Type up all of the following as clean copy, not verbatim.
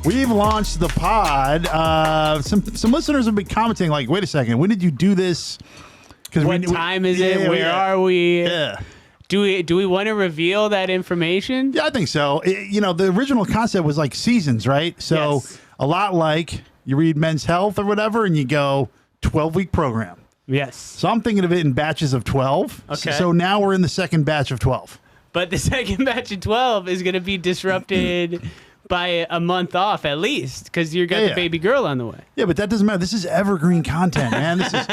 We've launched the pod. Some listeners have been commenting like, wait a second, when did you do this? What time is it? Where are we? Yeah. Do we want to reveal that information? Yeah, I think so. The original concept was like seasons, right? So Yes. a lot like you read Men's Health or whatever, and you go 12-week program. Yes. So I'm thinking of it in batches of 12. Okay. So now we're in the second batch of 12. But the second batch of 12 is going to be disrupted by a month off at least because you got the baby girl on the way. Yeah, but that doesn't matter. This is evergreen content, man. This is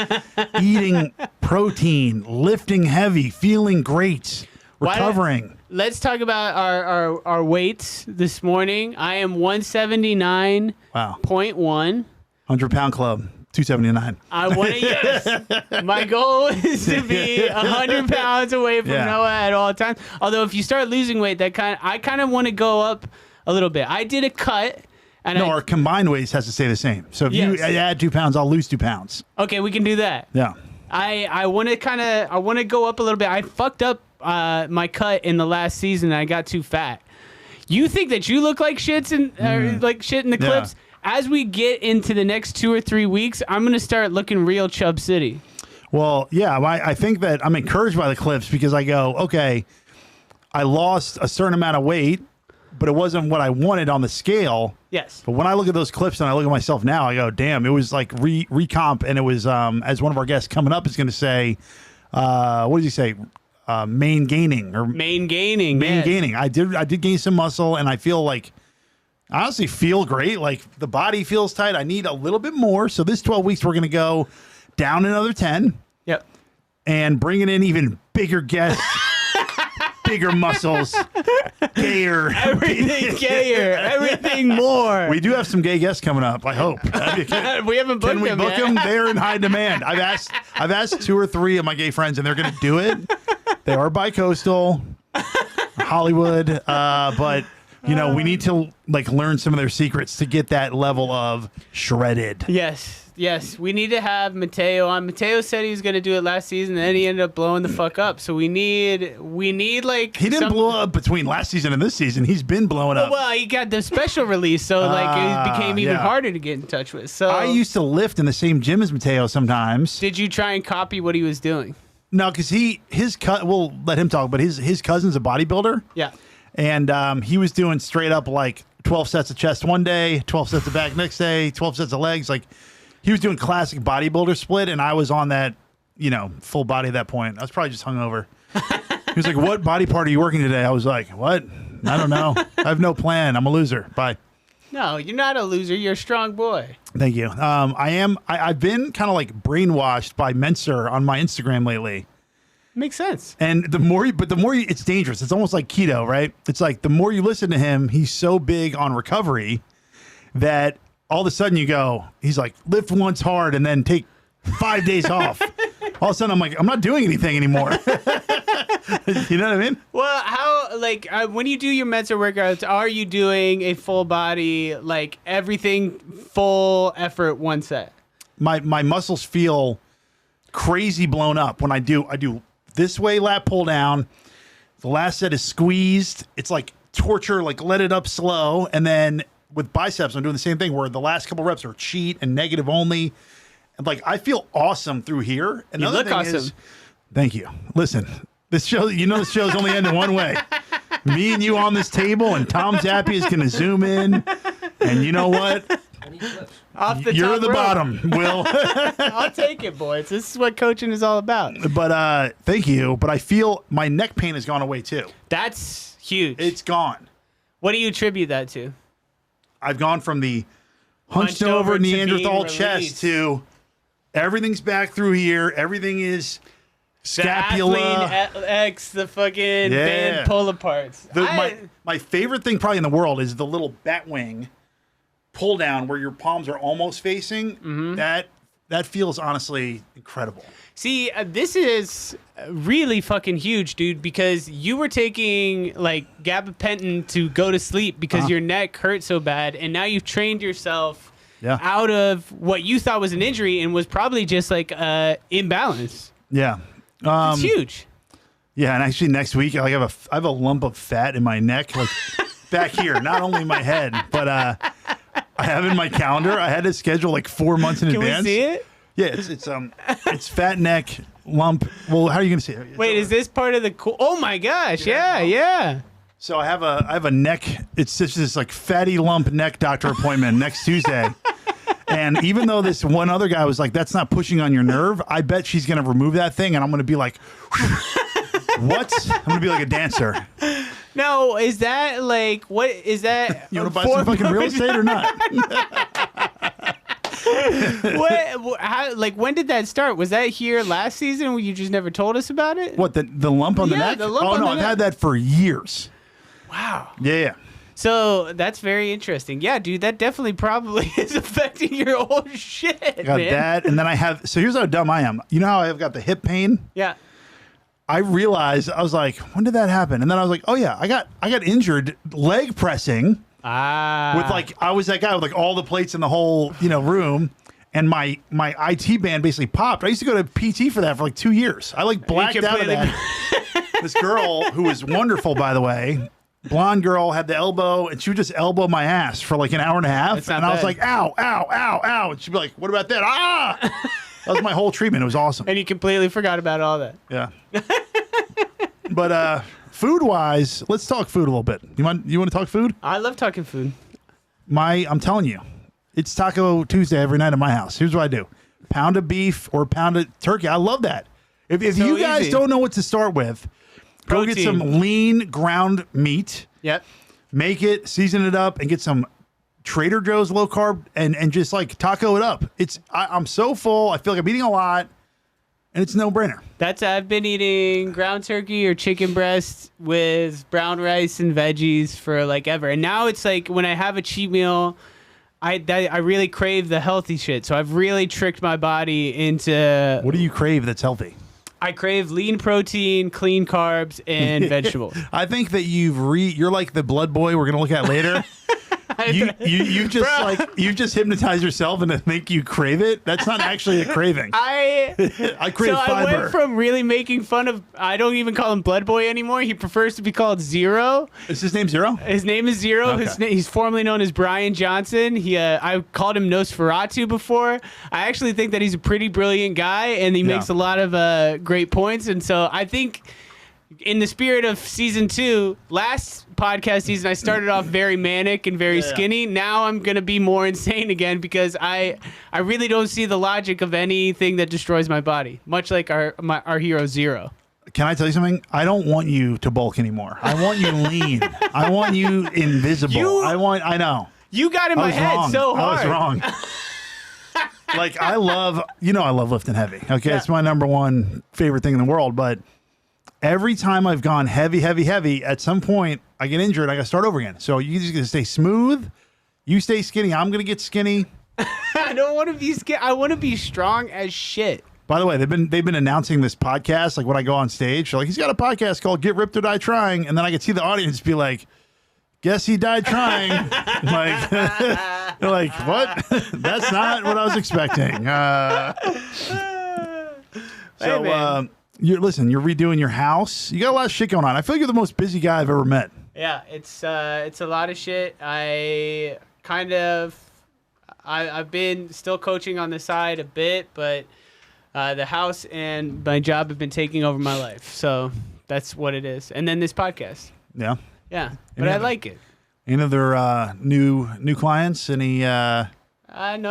eating protein, lifting heavy, feeling great, recovering. Let's talk about our weights this morning. I am 179.1. Wow. 100-pound club, 279. I want to, yes. My goal is to be 100 pounds away from Noah at all times. Although if you start losing weight, I kind of want to go up a little bit. I did a cut. And our combined weights has to stay the same. So if you add 2 pounds, I'll lose 2 pounds. Okay, we can do that. Yeah. I want to go up a little bit. I fucked up my cut in the last season. And I got too fat. You think that you look like shit in the clips? As we get into the next 2 or 3 weeks, I'm gonna start looking real Chub City. Well, yeah, I think that I'm encouraged by the clips because I go, okay, I lost a certain amount of weight, but it wasn't what I wanted on the scale. Yes. But when I look at those clips and I look at myself now, I go, damn, it was like recomp, and it was as one of our guests coming up is going to say, what did he say? Main gaining. I did gain some muscle, and I feel like I honestly feel great. Like the body feels tight. I need a little bit more. So this 12 weeks we're going to go down another 10. Yep. And bringing in even bigger guests. Bigger muscles, gayer. Everything gayer, everything more. We do have some gay guests coming up, I hope. We haven't booked them. Can we book them? They're in high demand. I've asked 2 or 3 of my gay friends, and they're going to do it. They are bi-coastal, Hollywood, but we need to learn some of their secrets to get that level of shredded. Yes, we need to have Mateo on. Mateo said he was going to do it last season, and then he ended up blowing the fuck up. So we need He didn't blow up between last season and this season. He's been blowing up. Well, he got the special release, so it became even harder to get in touch with. So I used to lift in the same gym as Mateo sometimes. Did you try and copy what he was doing? No, because we'll let him talk, but his cousin's a bodybuilder. Yeah. And he was doing straight up 12 sets of chest one day, 12 sets of back next day, 12 sets of legs. He was doing classic bodybuilder split, and I was on that, full body at that point. I was probably just hungover. He was like, what body part are you working today? I was like, what? I don't know. I have no plan. I'm a loser. Bye. No, you're not a loser. You're a strong boy. Thank you. I've been kind of brainwashed by Menser on my Instagram lately. Makes sense. And the more it's dangerous. It's almost like keto, right? It's like the more you listen to him, he's so big on recovery that all of a sudden you go, he's like, lift once hard and then take 5 days off. All of a sudden I'm like, I'm not doing anything anymore. You know what I mean? Well, how, when you do your Mensa workouts, are you doing a full body, everything full effort one set? My muscles feel crazy blown up when I do this way lat pull down. The last set is squeezed. It's like torture, let it up slow. And then with biceps, I'm doing the same thing where the last couple reps are cheat and negative only. And I feel awesome through here. And you look awesome. Thank you. Listen, this show's only ending one way. Me and you on this table, and Tom Zappy is going to zoom in. And you know what? You're the bottom, Will. I'll take it, boys. This is what coaching is all about. But thank you. But I feel my neck pain has gone away too. That's huge. It's gone. What do you attribute that to? I've gone from the hunched over Neanderthal chest to everything's back through here. Everything is scapula. The X, the fucking band pull aparts. My favorite thing probably in the world is the little bat wing pull down where your palms are almost facing. Mm-hmm. That feels honestly incredible. See, this is really fucking huge, dude, because you were taking gabapentin to go to sleep because your neck hurt so bad, and now you've trained yourself out of what you thought was an injury and was probably just imbalance. Yeah. It's huge. Yeah, and actually next week I have a lump of fat in my neck, back here, not only my head, but I have in my calendar. I had to schedule like 4 months in advance. Can we see it? Yeah, it's fat neck lump. Well, how are you gonna see it? Wait, is this part of the? Oh my gosh! Yeah. So I have a neck. It's just this like fatty lump neck doctor appointment next Tuesday. And even though this one other guy was like, "That's not pushing on your nerve," I bet she's gonna remove that thing, and I'm gonna be like, "What?" I'm gonna be like a dancer. No, is that like what is that? You want to buy some fucking real estate or not? How, like when did that start? Was that here last season where you just never told us about it? What, the lump on the neck? The lump oh on no, the I've neck. had that for years. Wow. Yeah. So that's very interesting. Yeah, dude, that definitely probably is affecting your whole shit. I got man. that, and then I have. So here's how dumb I am. You know how I've got the hip pain? Yeah. I realized, I was like, when did that happen? And then I was like, oh yeah, I got injured leg pressing. With like, I was that guy with like all the plates in the whole, room, and my IT band basically popped. I used to go to PT for that for like 2 years. I like blacked out of that. This girl who was wonderful, by the way, blonde girl, had the elbow, and she would just elbow my ass for like an hour and a half. And I was like, ow, ow, ow, ow. And she'd be like, what about that? Ah! That was my whole treatment. It was awesome. And you completely forgot about all that. Yeah. But food wise, let's talk food a little bit. You want to talk food? I love talking food. I'm telling you, it's Taco Tuesday every night at my house. Here's what I do: pound of beef or pound of turkey. I love that. If So you guys easy. don't know what to start with, go get Protein. some lean ground meat. Yep. Make it, season it up, and get some Trader Joe's low carb and just like taco it up. I'm so full. I feel like I'm eating a lot, and it's no brainer. I've been eating ground turkey or chicken breast with brown rice and veggies for like ever. And now it's like when I have a cheat meal, I really crave the healthy shit. So I've really tricked my body into. What do you crave that's healthy? I crave lean protein, clean carbs, and vegetables. I think that you're like the blood boy we're gonna look at later. You've just hypnotized yourself into think you crave it. That's not actually a craving. I crave fiber. I went from really making fun of. I don't even call him Blood Boy anymore. He prefers to be called Zero. Is his name Zero? His name is Zero. Okay. He's formerly known as Brian Johnson. I called him Nosferatu before. I actually think that he's a pretty brilliant guy, and he makes a lot of great points. And so I think, in the spirit of season 2, last podcast season, I started off very manic and very skinny. Now I'm going to be more insane again because I really don't see the logic of anything that destroys my body, much like our hero Zero. Can I tell you something? I don't want you to bulk anymore. I want you lean. I want you invisible. I know. You got in my head wrong. so hard. I was wrong. Like, I love lifting heavy. Okay. Yeah. It's my number one favorite thing in the world. But every time I've gone heavy, at some point I get injured. I got to start over again. So you just got to stay smooth. You stay skinny. I'm going to get skinny. I don't want to be skinny. I want to be strong as shit. By the way, they've been announcing this podcast. Like when I go on stage, they're like, he's got a podcast called Get Ripped or Die Trying. And then I could see the audience be like, guess he died trying. Like, they're like, what? That's not what I was expecting. You're redoing your house. You got a lot of shit going on. I feel like you're the most busy guy I've ever met. Yeah, it's a lot of shit. I've been still coaching on the side a bit, but the house and my job have been taking over my life. So that's what it is. And then this podcast. Yeah. Yeah, but I like it. Any other new clients? Any? No,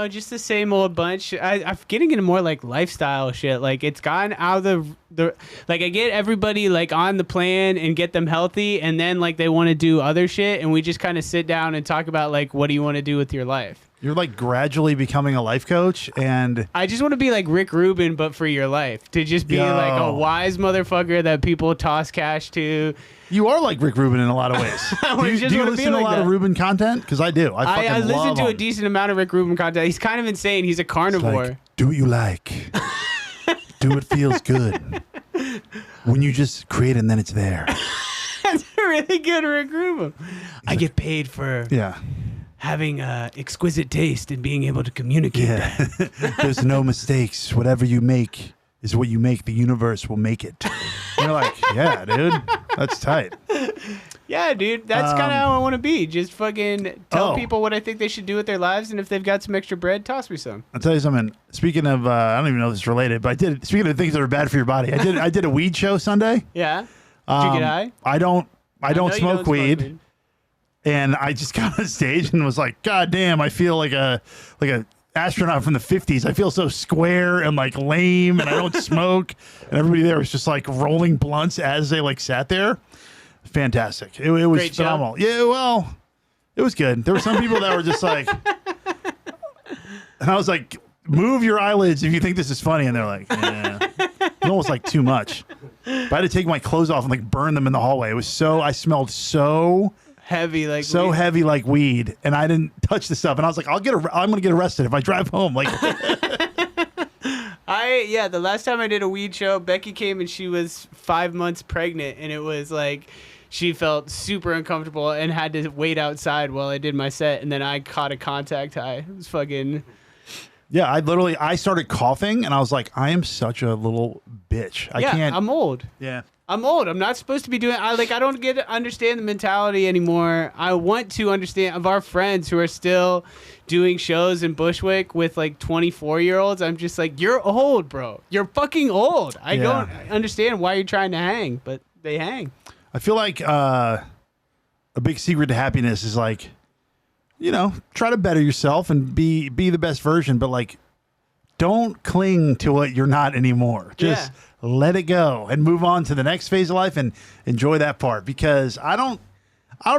just the same old bunch. I'm getting into more like lifestyle shit. Like it's gotten out of the like I get everybody like on the plan and get them healthy, and then like they want to do other shit, and we just kind of sit down and talk about like what do you want to do with your life. You're like gradually becoming a life coach, and I just want to be like Rick Rubin, but for your life. To just be like a wise motherfucker that people toss cash to. You are like Rick Rubin in a lot of ways. Do you listen to a lot of Rubin content? Because I do. I listen to him. a decent amount of Rick Rubin content. He's kind of insane. He's a carnivore. Like, do what you like. Do what feels good. When you just create and then it's there. That's a really good Rick Rubin. I get paid for having exquisite taste and being able to communicate that. There's no mistakes. Whatever you make is what you make. The universe will make it. And you're like, yeah, dude, that's tight. Yeah, dude, that's kind of how I want to be. Just fucking tell people what I think they should do with their lives, and if they've got some extra bread, toss me some. I'll tell you something. Speaking of, I don't even know if it's related, but speaking of things that are bad for your body, I did a weed show Sunday. Yeah. Did you get high? I don't smoke weed. And I just got on stage and was like, God damn, I feel like a astronaut from the 50s. I feel so square and like lame, and I don't smoke. And everybody there was just like rolling blunts as they like sat there. Fantastic. It was Great phenomenal. job. Yeah, well, it was good. There were some people that were just like, and I was like, move your eyelids if you think this is funny. And they're like, yeah. It's almost like too much. But I had to take my clothes off and like burn them in the hallway. I smelled so heavy like weed. Heavy like weed, and I didn't touch the stuff. And I was like, I'm gonna get arrested if I drive home. Like, the last time I did a weed show, Becky came and she was 5 months pregnant, and it was like she felt super uncomfortable and had to wait outside while I did my set, and then I caught a contact high. It was fucking. Yeah, I started coughing, and I was like, I am such a little bitch. I can't. I'm old. Yeah. I'm old. I'm not supposed to be doing. I don't understand the mentality anymore. I want to understand of our friends who are still doing shows in Bushwick with like 24-year-olds. I'm just like, you're old, bro. You're fucking old. I don't understand why you're trying to hang, but they hang. I feel like a big secret to happiness is like, try to better yourself and be the best version, but like, don't cling to what you're not anymore. Just let it go and move on to the next phase of life and enjoy that part, because I don't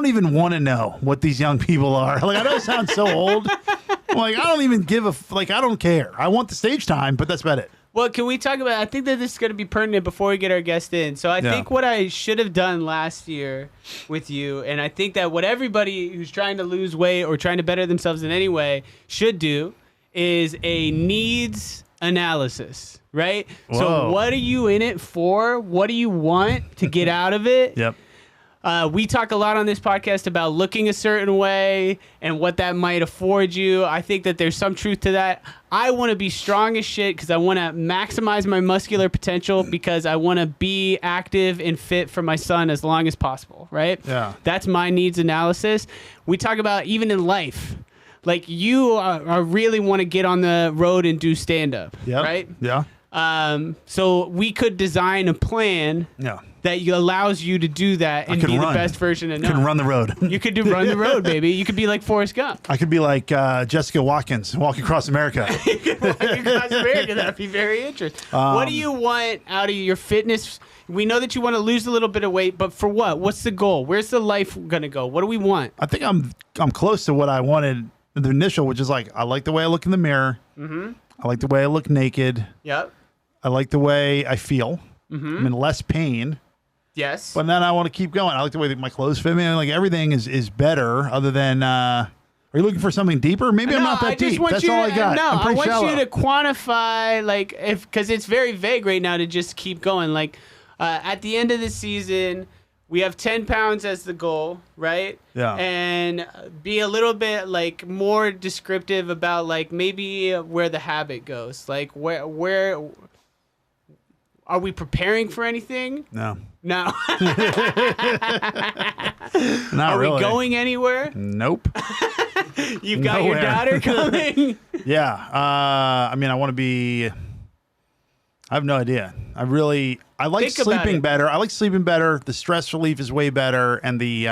even want to know what these young people are. Like, I know it sounds so old. Like, I don't even I don't care. I want the stage time, but that's about it. Well, can we talk about, I think that this is going to be pertinent before we get our guest in. So I think what I should have done last year with you, and I think that what everybody who's trying to lose weight or trying to better themselves in any way should do is a needs analysis, right? Whoa. So what are you in it for? What do you want to get out of it? Yep. We talk a lot on this podcast about looking a certain way and what that might afford you. I think that there's some truth to that. I want to be strong as shit because I want to maximize my muscular potential, because I want to be active and fit for my son as long as possible, right? Yeah. That's my needs analysis. We talk about even in life. Like, you really want to get on the road and do stand-up, right? Yeah. So we could design a plan that allows you to do that and be the best version of you. Can run the road. You could run the road, baby. You could be like Forrest Gump. I could be like Jessica Watkins, walking across America. Walking across America. That'd be very interesting. What do you want out of your fitness? We know that you want to lose a little bit of weight, but for what? What's the goal? Where's the life going to go? What do we want? I think I'm close to what I wanted. The initial, which is like, I like the way I look in the mirror. Mm-hmm. I like the way I look naked. Yep. I like the way I feel. Mm-hmm. I'm in less pain. Yes. But then I want to keep going. I like the way that my clothes fit me. Like, everything is better, other than, are you looking for something deeper? Maybe I'm not that deep. That's all I got. No, I'm I shallow. want you to quantify, like, because it's very vague right now to just keep going. Like, at the end of the season, we have 10 pounds as the goal, right? Yeah. And be a little bit like more descriptive about like maybe where the habit goes. Like where are we preparing for anything? No. No. Not Are really. we going anywhere? Nope. You've got your daughter coming? Yeah. I mean, I want to be... I have no idea. I like sleeping better. I like sleeping better. The stress relief is way better. And the,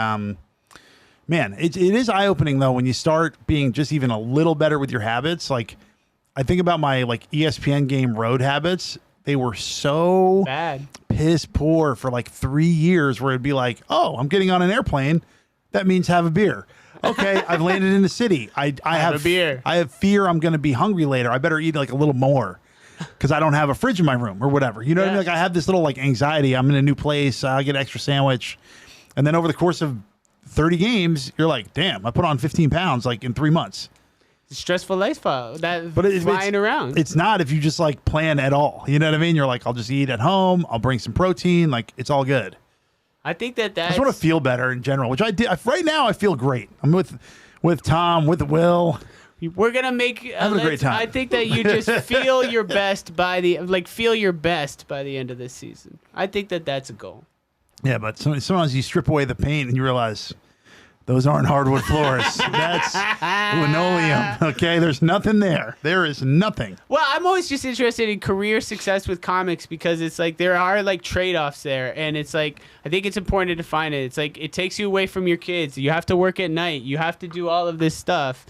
man, it is eye-opening, though, when you start being just even a little better with your habits. Like, I think about my, like, ESPN game road habits. They were so bad, piss poor for, like, 3 years, where it'd be like, oh, I'm getting on an airplane. That means have a beer. Okay, I've landed in the city. I have a beer. I have fear I'm going to be hungry later. I better eat, like, a little more, because I don't have a fridge in my room or whatever. You know what I mean? Like, I have this little like anxiety. I'm in a new place. I'll get an extra sandwich. And then over the course of 30 games, you're like, damn, I put on 15 pounds like in 3 months. Stressful lifestyle. Flying around. It's not if you just like plan at all. You know what I mean? You're like, I'll just eat at home. I'll bring some protein. Like, it's all good. I think that's... I just want to feel better in general, which I did. Right now, I feel great. I'm with Tom, with Will. We're gonna make having a great time. I think that you just feel your best by the end of this season. I think that that's a goal. Yeah, but sometimes you strip away the paint and you realize those aren't hardwood floors. That's linoleum. Okay, there's nothing there. There is nothing. Well, I'm always just interested in career success with comics because it's like there are like trade-offs there, and it's like I think it's important to define it. It's like it takes you away from your kids. You have to work at night. You have to do all of this stuff.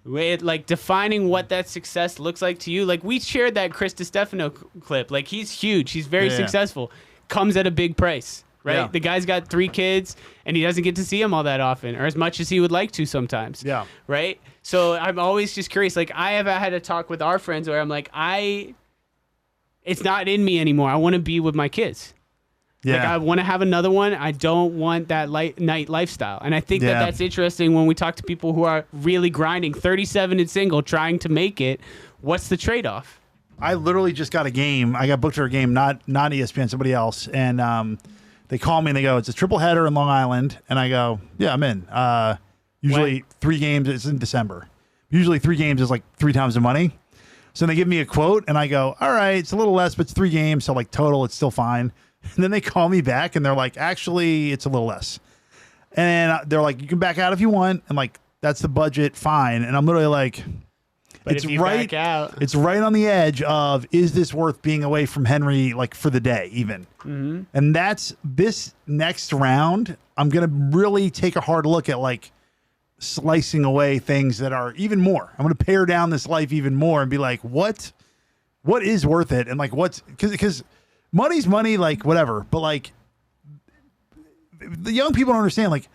Like defining what that success looks like to you. Like we shared that Chris DiStefano clip. Like he's huge. He's very successful. Comes at a big price. Right? Yeah. The guy's got 3 kids and he doesn't get to see them all that often or as much as he would like to sometimes. Yeah. Right? So I'm always just curious. Like I have had a talk with our friends where I'm like, it's not in me anymore. I want to be with my kids. Yeah. Like I want to have another one. I don't want that night lifestyle. And I think that's interesting when we talk to people who are really grinding, 37 and single, trying to make it. What's the trade-off? I literally just got a game. I got booked for a game, not ESPN, somebody else. And, they call me and they go, it's a triple header in Long Island. And I go, yeah, I'm in. Usually 3 games, it's in December. Usually 3 games is like 3 times the money. So they give me a quote and I go, all right, it's a little less, but it's 3 games. So like total, it's still fine. And then they call me back and they're like, actually, it's a little less. And they're like, you can back out if you want. And like, that's the budget, fine. And I'm literally like, but it's right out. It's right on the edge of, is this worth being away from Henry like for the day even? Mm-hmm. And that's this next round. I'm going to really take a hard look at like slicing away things that are even more. I'm going to pare down this life even more and be like, what is worth it? And like, because money's money, like whatever. But like the young people don't understand like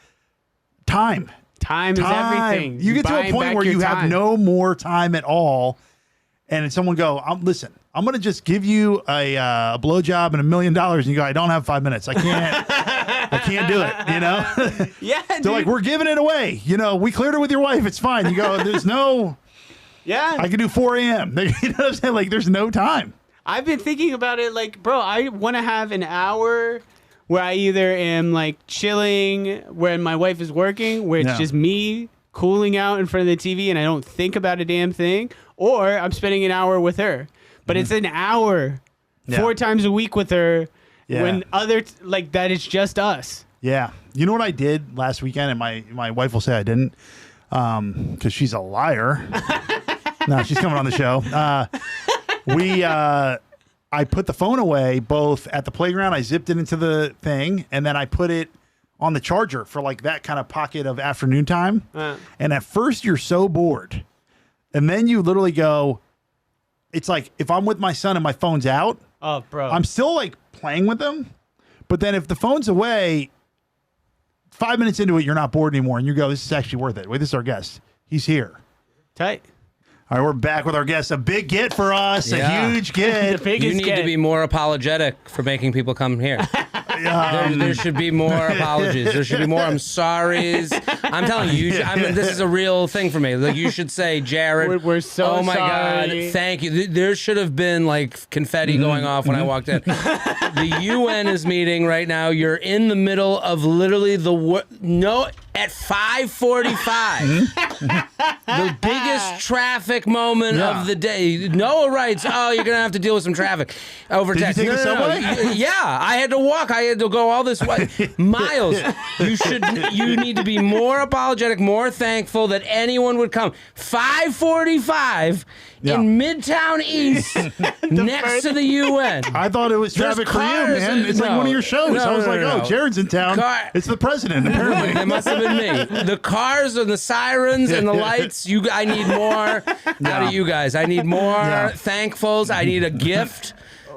time. Time is everything. You get to a point where you have no more time at all, and someone go, listen, I'm going to just give you a blowjob and $1 million, and you go, I don't have 5 minutes. I can't do it, you know? Yeah, They're like, we're giving it away. You know, we cleared it with your wife. It's fine. You go, there's no... Yeah. I can do 4 a.m. You know what I'm saying? Like, there's no time. I've been thinking about it like, bro, I want to have an hour... where I either am like chilling when my wife is working, where it's just me cooling out in front of the TV and I don't think about a damn thing, or I'm spending an hour with her. But it's an hour 4 times a week with her when like that is just us. Yeah. You know what I did last weekend, and my wife will say I didn't because she's a liar. No, she's coming on the show. I put the phone away both at the playground. I zipped it into the thing, and then I put it on the charger for like that kind of pocket of afternoon time. And at first you're so bored. And then you literally go, it's like if I'm with my son and my phone's out, oh, bro, I'm still like playing with them. But then if the phone's away, 5 minutes into it, you're not bored anymore. And you go, this is actually worth it. Wait, this is our guest. He's here. Tight. All right, we're back with our guest. A big get for us, a huge get. You need to be more apologetic for making people come here. There should be more apologies. There should be more I'm sorries. I'm telling you, this is a real thing for me. Like you should say, Jared, we're so oh my sorry. God, thank you. There should have been like confetti going off when I walked in. The UN is meeting right now. You're in the middle of literally at 5:45, the biggest traffic moment of the day. Noah writes, "Oh, you're gonna have to deal with some traffic over text." Did you take the subway? Yeah, I had to walk. I had to go all this way, miles. You need to be more apologetic, more thankful that anyone would come. 5:45 in Midtown East, next to the UN. I thought it was traffic for you, man. It's like one of your shows. I was like, oh, Jared's in town. It's the president, apparently. It must have been me. The cars and the sirens and the lights. I need more out of you guys. I need more thankfuls. I need a gift.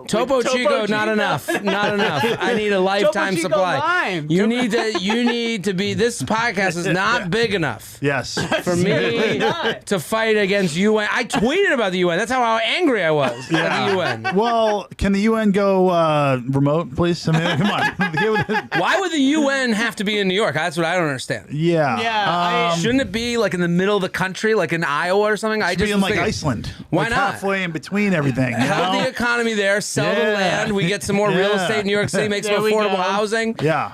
Topo Chico, not enough. Not enough. I need a lifetime supply. Lime. You need to be. This podcast is not big enough. Yes. For me to fight against UN. I tweeted about the UN. That's how angry I was at the UN. Well, can the UN go remote, please? I mean, come on. Why would the UN have to be in New York? That's what I don't understand. Yeah. Yeah. Shouldn't it be like in the middle of the country, like in Iowa or something? I just be in like Iceland. Why like not? Halfway in between everything. Help the economy there. sell the land. We get some more real estate in New York City, make some affordable housing. Yeah.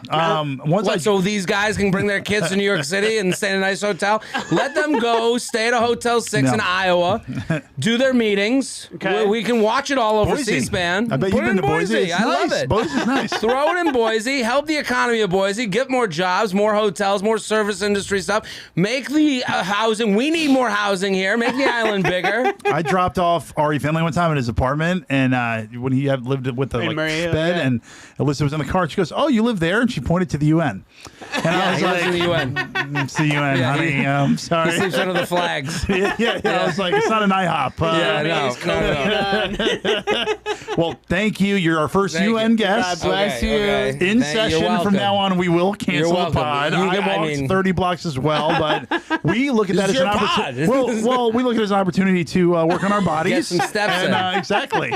So these guys can bring their kids to New York City and stay in a nice hotel. Let them go stay at a Hotel 6 in Iowa, do their meetings. Okay. We can watch it all over C-SPAN. I bet you've been to Boise. I love it. Boise's nice. Throw it in Boise. Help the economy of Boise. Get more jobs, more hotels, more service industry stuff. Make the housing. We need more housing here. Make the island bigger. I dropped off Ari Finley one time in his apartment, and when he had lived with the bed, and Alyssa was in the car. She goes, "Oh, you live there?" And she pointed to the UN. And I was like, "The UN, it's the UN, honey. I'm sorry." He sleeps under the flags. Yeah. I was like, "It's not an IHOP." No. Well, thank you. You're our first UN guest. God bless you. Okay. In session from now on, we will cancel the pod. I walked 30 blocks as well, but we look at that as an opportunity. Well, we look at it as an opportunity to work on our bodies. Get some steps in. Exactly.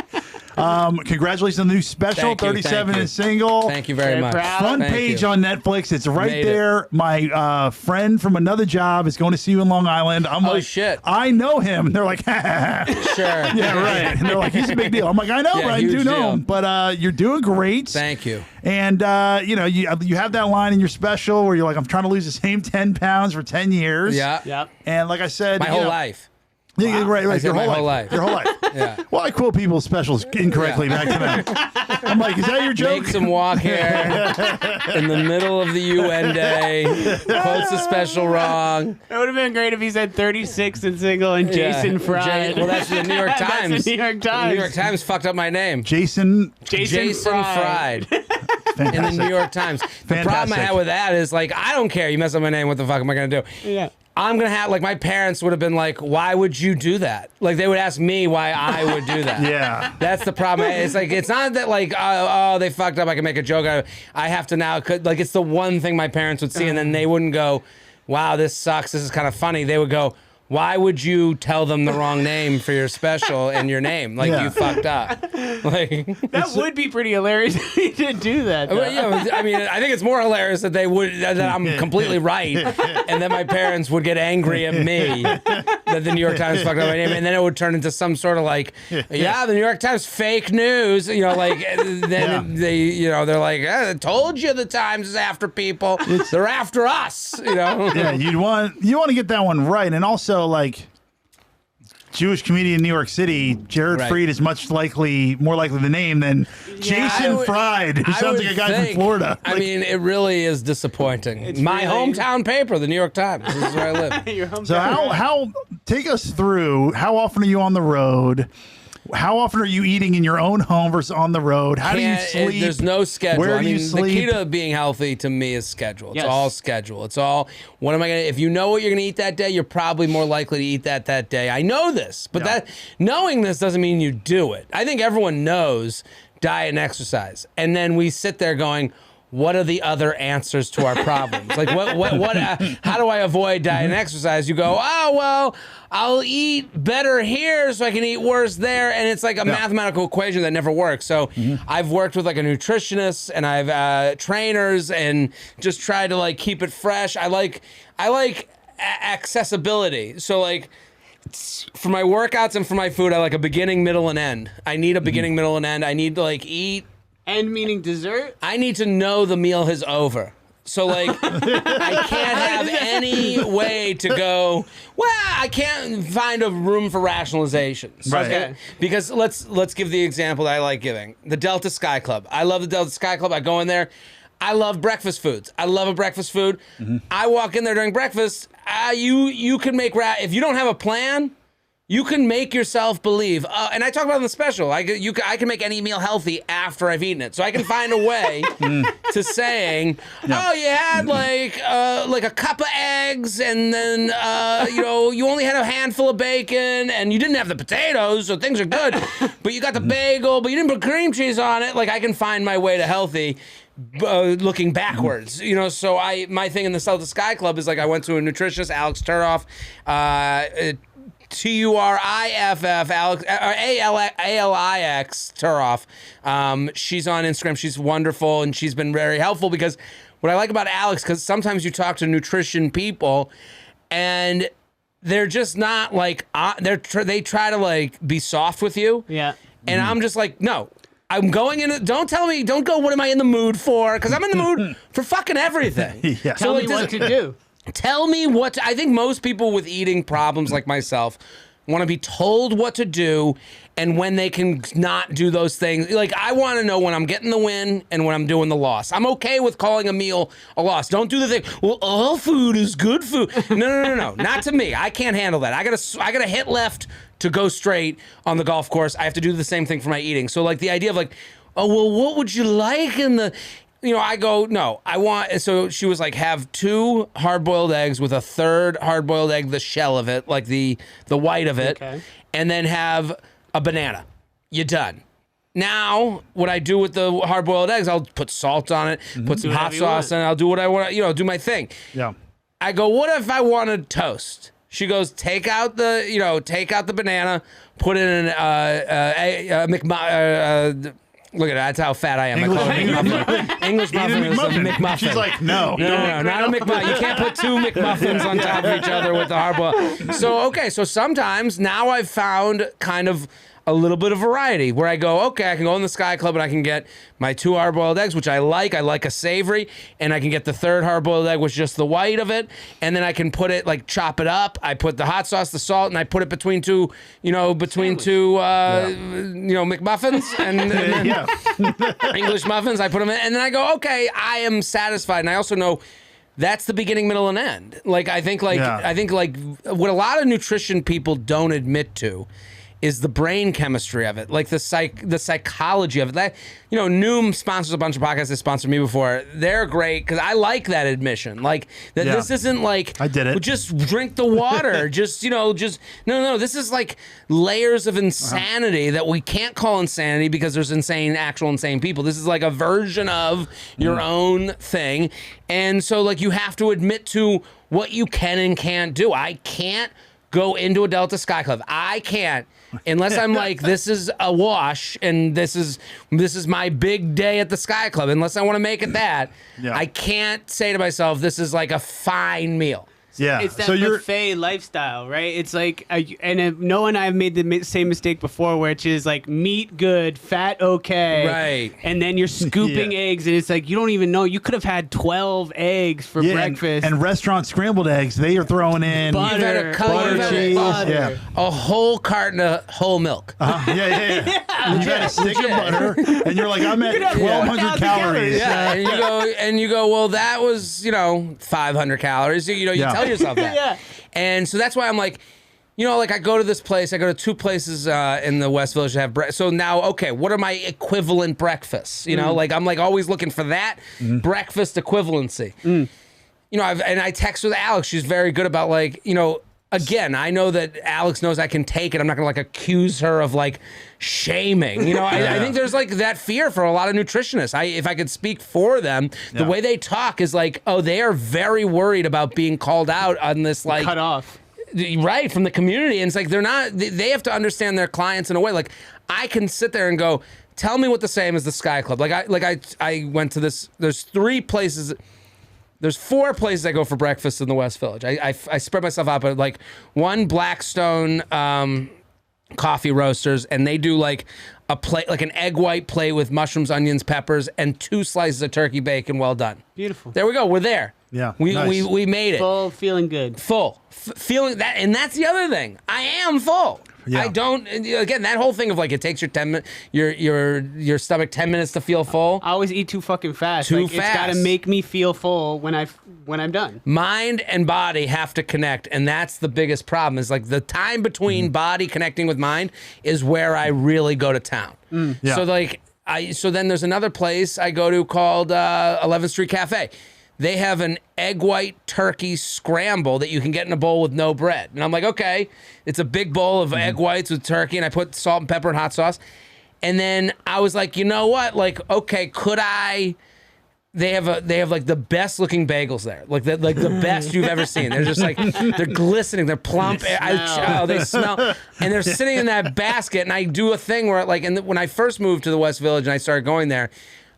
Congratulations on the new special, 37 and single. Thank you very much. Front page on Netflix. It's right there. My friend from another job is going to see you in Long Island. I'm like, shit. I know him. And they're like, Sure. Yeah, right. And they're like, he's a big deal. I'm like, I know, but I do know him. But you're doing great. Thank you. And, you have that line in your special where you're like, I'm trying to lose the same 10 pounds for 10 years. Yeah. Yep. And like I said, my whole life. Yeah, right. Your whole life. Your whole life. Yeah. Well, I quote people's specials incorrectly back to them. I'm like, is that your joke? Makes him walk here in the middle of the UN day. Quotes the special wrong. It would have been great if he said 36 and single and Jason Fried. Well, that's the New York Times. That's the New York Times. The New York Times fucked up my name. Jason Fried. In the New York Times. The problem I had with that is, like, I don't care. You mess up my name, what the fuck am I going to do? Yeah. I'm going to have, like, my parents would have been like, why would you do that? Like, they would ask me why I would do that. Yeah. That's the problem. It's like, it's not that, like, oh, they fucked up, I can make a joke out of it. I have to now, like, it's the one thing my parents would see, and then they wouldn't go, wow, this sucks, this is kind of funny. They would go, why would you tell them the wrong name for your special and your name? Like, you fucked up. Like, that would be pretty hilarious to do that. Though. Yeah, I mean, I think it's more hilarious that that I'm completely right, and then my parents would get angry at me that the New York Times fucked up my name, and then it would turn into some sort of like, the New York Times fake news, like then they're like, I told you the Times is after people, they're after us, Yeah, you want to get that one right, and also like Jewish comedian in New York City, Jared Freed is more likely the name than Jason Fried, who sounds like a guy from Florida. I mean, it really is disappointing. It's my hometown paper, the New York Times. This is where I live. So how take us through, how often are you on the road? How often are you eating in your own home versus on the road? How do you sleep? There's no schedule. Where do you sleep? The key to being healthy to me is schedule. It's all schedule. It's all, what am I going to, if you know what you're going to eat that day, you're probably more likely to eat that day. I know this, but knowing this doesn't mean you do it. I think everyone knows diet and exercise. And then we sit there going, what are the other answers to our problems? Like, what how do I avoid diet and exercise? You go, oh, well, I'll eat better here so I can eat worse there. And it's like a mathematical equation that never works. So I've worked with like a nutritionist and I've trainers and just tried to like keep it fresh. I like accessibility. So like, for my workouts and for my food, I like a beginning, middle, and end. I need a beginning, middle, and end. I need to like eat. End meaning dessert? I need to know the meal is over. So, like, I can't have any way to go, well, I can't find a room for rationalizations. Right. Okay? Because let's give the example that I like giving. The Delta Sky Club. I love the Delta Sky Club. I go in there. I love breakfast foods. I love a breakfast food. I walk in there during breakfast. You can make, if you don't have a plan, you can make yourself believe, and I talk about it in the special, I can make any meal healthy after I've eaten it. So I can find a way to saying, oh, you had like a cup of eggs, and then, you only had a handful of bacon, and you didn't have the potatoes, so things are good, but you got the bagel, but you didn't put cream cheese on it. Like, I can find my way to healthy. Looking backwards, so my thing in the Delta Sky Club is like, I went to a nutritionist, Alex Turoff, Turiff, Alix Turoff. She's on Instagram. She's wonderful, and she's been very helpful because what I like about Alex, because sometimes you talk to nutrition people, and they're just not like they try to like be soft with you. Yeah. And I'm just like, no. I'm going in. Don't tell me. Don't go. What am I in the mood for? Because I'm in the mood for fucking everything. Yeah. Tell me what to do. Tell me what I think most people with eating problems like myself want to be told what to do and when they can not do those things. Like, I want to know when I'm getting the win and when I'm doing the loss. I'm okay with calling a meal a loss. Don't do the thing, well, all food is good food. No. Not to me. I can't handle that. I gotta hit left to go straight on the golf course. I have to do the same thing for my eating. So, like, the idea of like, oh, well, what would you like in the... I go, no, I want, so she was like, have 2 hard-boiled eggs with a 3rd hard-boiled egg, the shell of it, like the white of it, and then have a banana. You're done. Now, what I do with the hard-boiled eggs, I'll put salt on it, put some hot sauce in it, I'll do what I want, do my thing. Yeah. I go, what if I wanted toast? She goes, take out the banana, put it in look at that. That's how fat I am. English muffin is a McMuffin. She's like, no, not a McMuffin. You can't put 2 McMuffins on top of each other with the hard-boiled. So sometimes now I've found kind of a little bit of variety where I go, okay, I can go in the Sky Club and I can get my 2 hard-boiled eggs, which I like. I like a savory, and I can get the 3rd hard-boiled egg with just the white of it, and then I can put it, like, chop it up. I put the hot sauce, the salt, and I put it between two McMuffins and English muffins. I put them in, and then I go, okay, I am satisfied, and I also know that's the beginning, middle, and end. Like, I think what a lot of nutrition people don't admit to is the brain chemistry of it, like the psychology of it. That, Noom sponsors a bunch of podcasts that sponsored me before. They're great because I like that admission. Like that this isn't like I did it. Just drink the water. No. This is like layers of insanity that we can't call insanity because there's actual insane people. This is like a version of your own thing, and so like you have to admit to what you can and can't do. I can't go into a Delta Sky Club. I can't. Unless I'm like, this is a wash and this is my big day at the Sky Club. Unless I want to make it that, I can't say to myself, this is like a fine meal. Yeah, it's that buffet lifestyle, right? It's like, Noah and I have made the same mistake before, which is like meat good, fat okay, right? And then you're scooping eggs, and it's like you don't even know. You could have had 12 eggs for breakfast. And restaurant scrambled eggs, they are throwing in butter, cheese, a whole carton of whole milk. You got a stick of butter, and you're like, I'm at 1,200 calories. Yeah, and you go, well, that was 500 calories. You tell yourself that. And so that's why I'm like, like I go to this place, I go to 2 places in the West Village to have breakfast. So now, okay, what are my equivalent breakfasts? Like I'm like always looking for that breakfast equivalency. I text with Alex. She's very good about like, again, I know that Alex knows I can take it. I'm not gonna like accuse her of like shaming. I think there's like that fear for a lot of nutritionists. If I could speak for them, the way they talk is like, oh, they are very worried about being called out on this like cut off. Right, from the community. And it's like they have to understand their clients in a way. Like I can sit there and go, tell me what the same as the Sky Club. I went to this, there's 3 places. There's 4 places I go for breakfast in the West Village. I spread myself out, but like one Blackstone coffee roasters, and they do like a plate, like an egg white plate with mushrooms, onions, peppers, and 2 slices of turkey bacon. Well done. Beautiful. There we go. We're there. Yeah. We made it. Full, feeling good. Full. Feeling that, and that's the other thing. I am full. Yeah. I don't. Again, that whole thing of like it takes your stomach 10 minutes to feel full. I always eat too fucking fast. It's got to make me feel full when I'm done. Mind and body have to connect, and that's the biggest problem. Is like the time between body connecting with mind is where I really go to town. Yeah. So like so then there's another place I go to called 11th Street Cafe. They have an egg white turkey scramble that you can get in a bowl with no bread. And I'm like, okay, it's a big bowl of egg whites with turkey, and I put salt and pepper and hot sauce. And then I was like, you know what? Like, okay, could I? They have like the best looking bagels there, like the best you've ever seen. They're just like they're glistening, they're plump. They smell, and they're sitting in that basket. And I do a thing where when I first moved to the West Village and I started going there,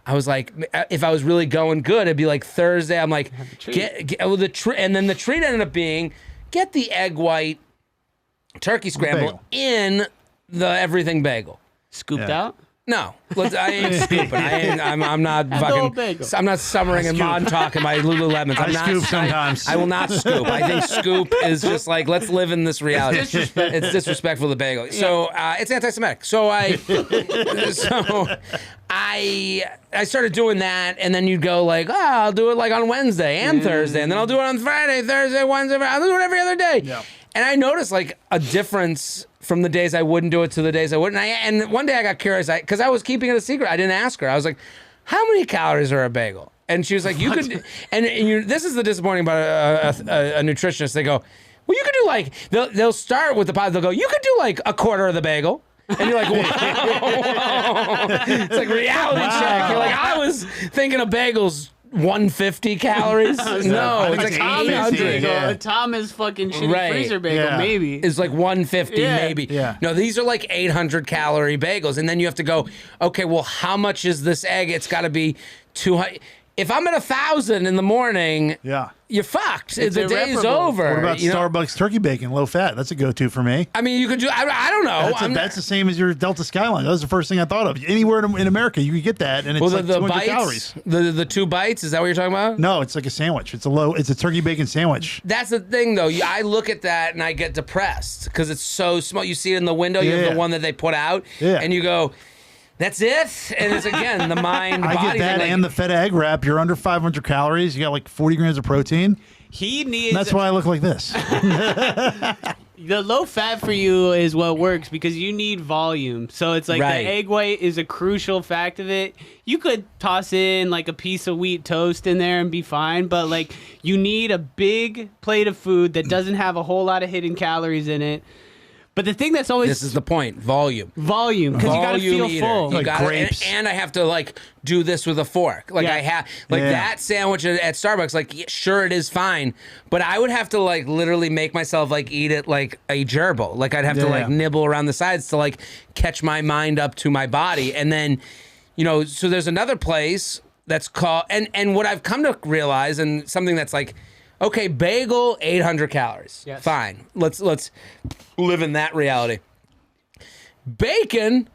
I was like, if I was really going good, it'd be like Thursday. I'm like, and then the treat ended up being get the egg white turkey scramble in the everything bagel. Scooped out? No, I ain't scooping. I'm not fucking. I'm not summering in Montauk in my Lululemons. I scoop sometimes. I will not scoop. I think scoop is just like, let's live in this reality. It's disrespectful to bagel. Yeah. So it's anti-Semitic. So I started doing that, and then you'd go like, I'll do it like on Wednesday and Thursday, and then I'll do it on Friday, Thursday, Wednesday. I'll do it every other day. Yeah. And I noticed like a difference from the days I wouldn't do it to the days I would. And one day I got curious because I was keeping it a secret. I didn't ask her. I was like, how many calories are a bagel? And she was like, you could. And this is the disappointing about a nutritionist. They go, well, you could do like, they'll start with the pot. They'll go, you could do like a quarter of the bagel. And you're like, wow. It's like reality check. You're like, I was thinking of bagels 150 calories. No, it's like 800. Yeah. Thomas fucking shitty freezer bagel, maybe. It's like 150, maybe. Yeah. No, these are like 800 calorie bagels. And then you have to go, okay, well, how much is this egg? It's got to be 200. If I'm at 1,000 in the morning, you're fucked. The day's over. What about Starbucks turkey bacon, low fat? That's a go-to for me. I mean, you could do. I don't know. That's the same as your Delta Skyline. That was the first thing I thought of. Anywhere in America, you could get that, and it's like 200 bites, calories. The 2 bites. Is that what you're talking about? No, it's like a sandwich. It's a turkey bacon sandwich. That's the thing, though. I look at that and I get depressed because it's so small. You see it in the window. You have the one that they put out, and you go, that's it. And it's again the mind. I body get that thing, and the feta egg wrap. You're under 500 calories. You got like 40 grams of protein. He needs. That's why I look like this. The low fat for you is what works because you need volume. So it's like the egg white is a crucial fact of it. You could toss in like a piece of wheat toast in there and be fine, but like you need a big plate of food that doesn't have a whole lot of hidden calories in it. But the thing that's always... This is the point. Volume. Because you got to feel full. Like grapes. And I have to, like, do this with a fork. Like, I have... Like, that sandwich at Starbucks, like, sure, it is fine. But I would have to, like, literally make myself, like, eat it like a gerbil. Like, I'd have to, like, nibble around the sides to, like, catch my mind up to my body. And then, so there's another place that's called... And what I've come to realize, and something that's, like... Okay, bagel, 800 calories. Yes. Fine. Let's live in that reality. Bacon,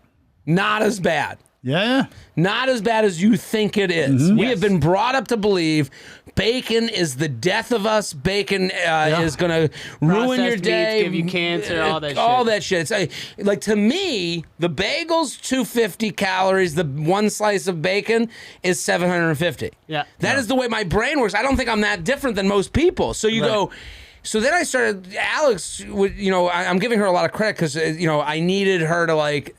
not as bad. Yeah. Not as bad as you think it is. Mm-hmm. We have been brought up to believe bacon is the death of us. Bacon is going to ruin your day. Give you cancer, all that shit. All that shit. It's like, to me, the bagel's 250 calories. The one slice of bacon is 750. Yeah. That is the way my brain works. I don't think I'm that different than most people. So you go... So then I started... Alex, I'm giving her a lot of credit because, I needed her to, like...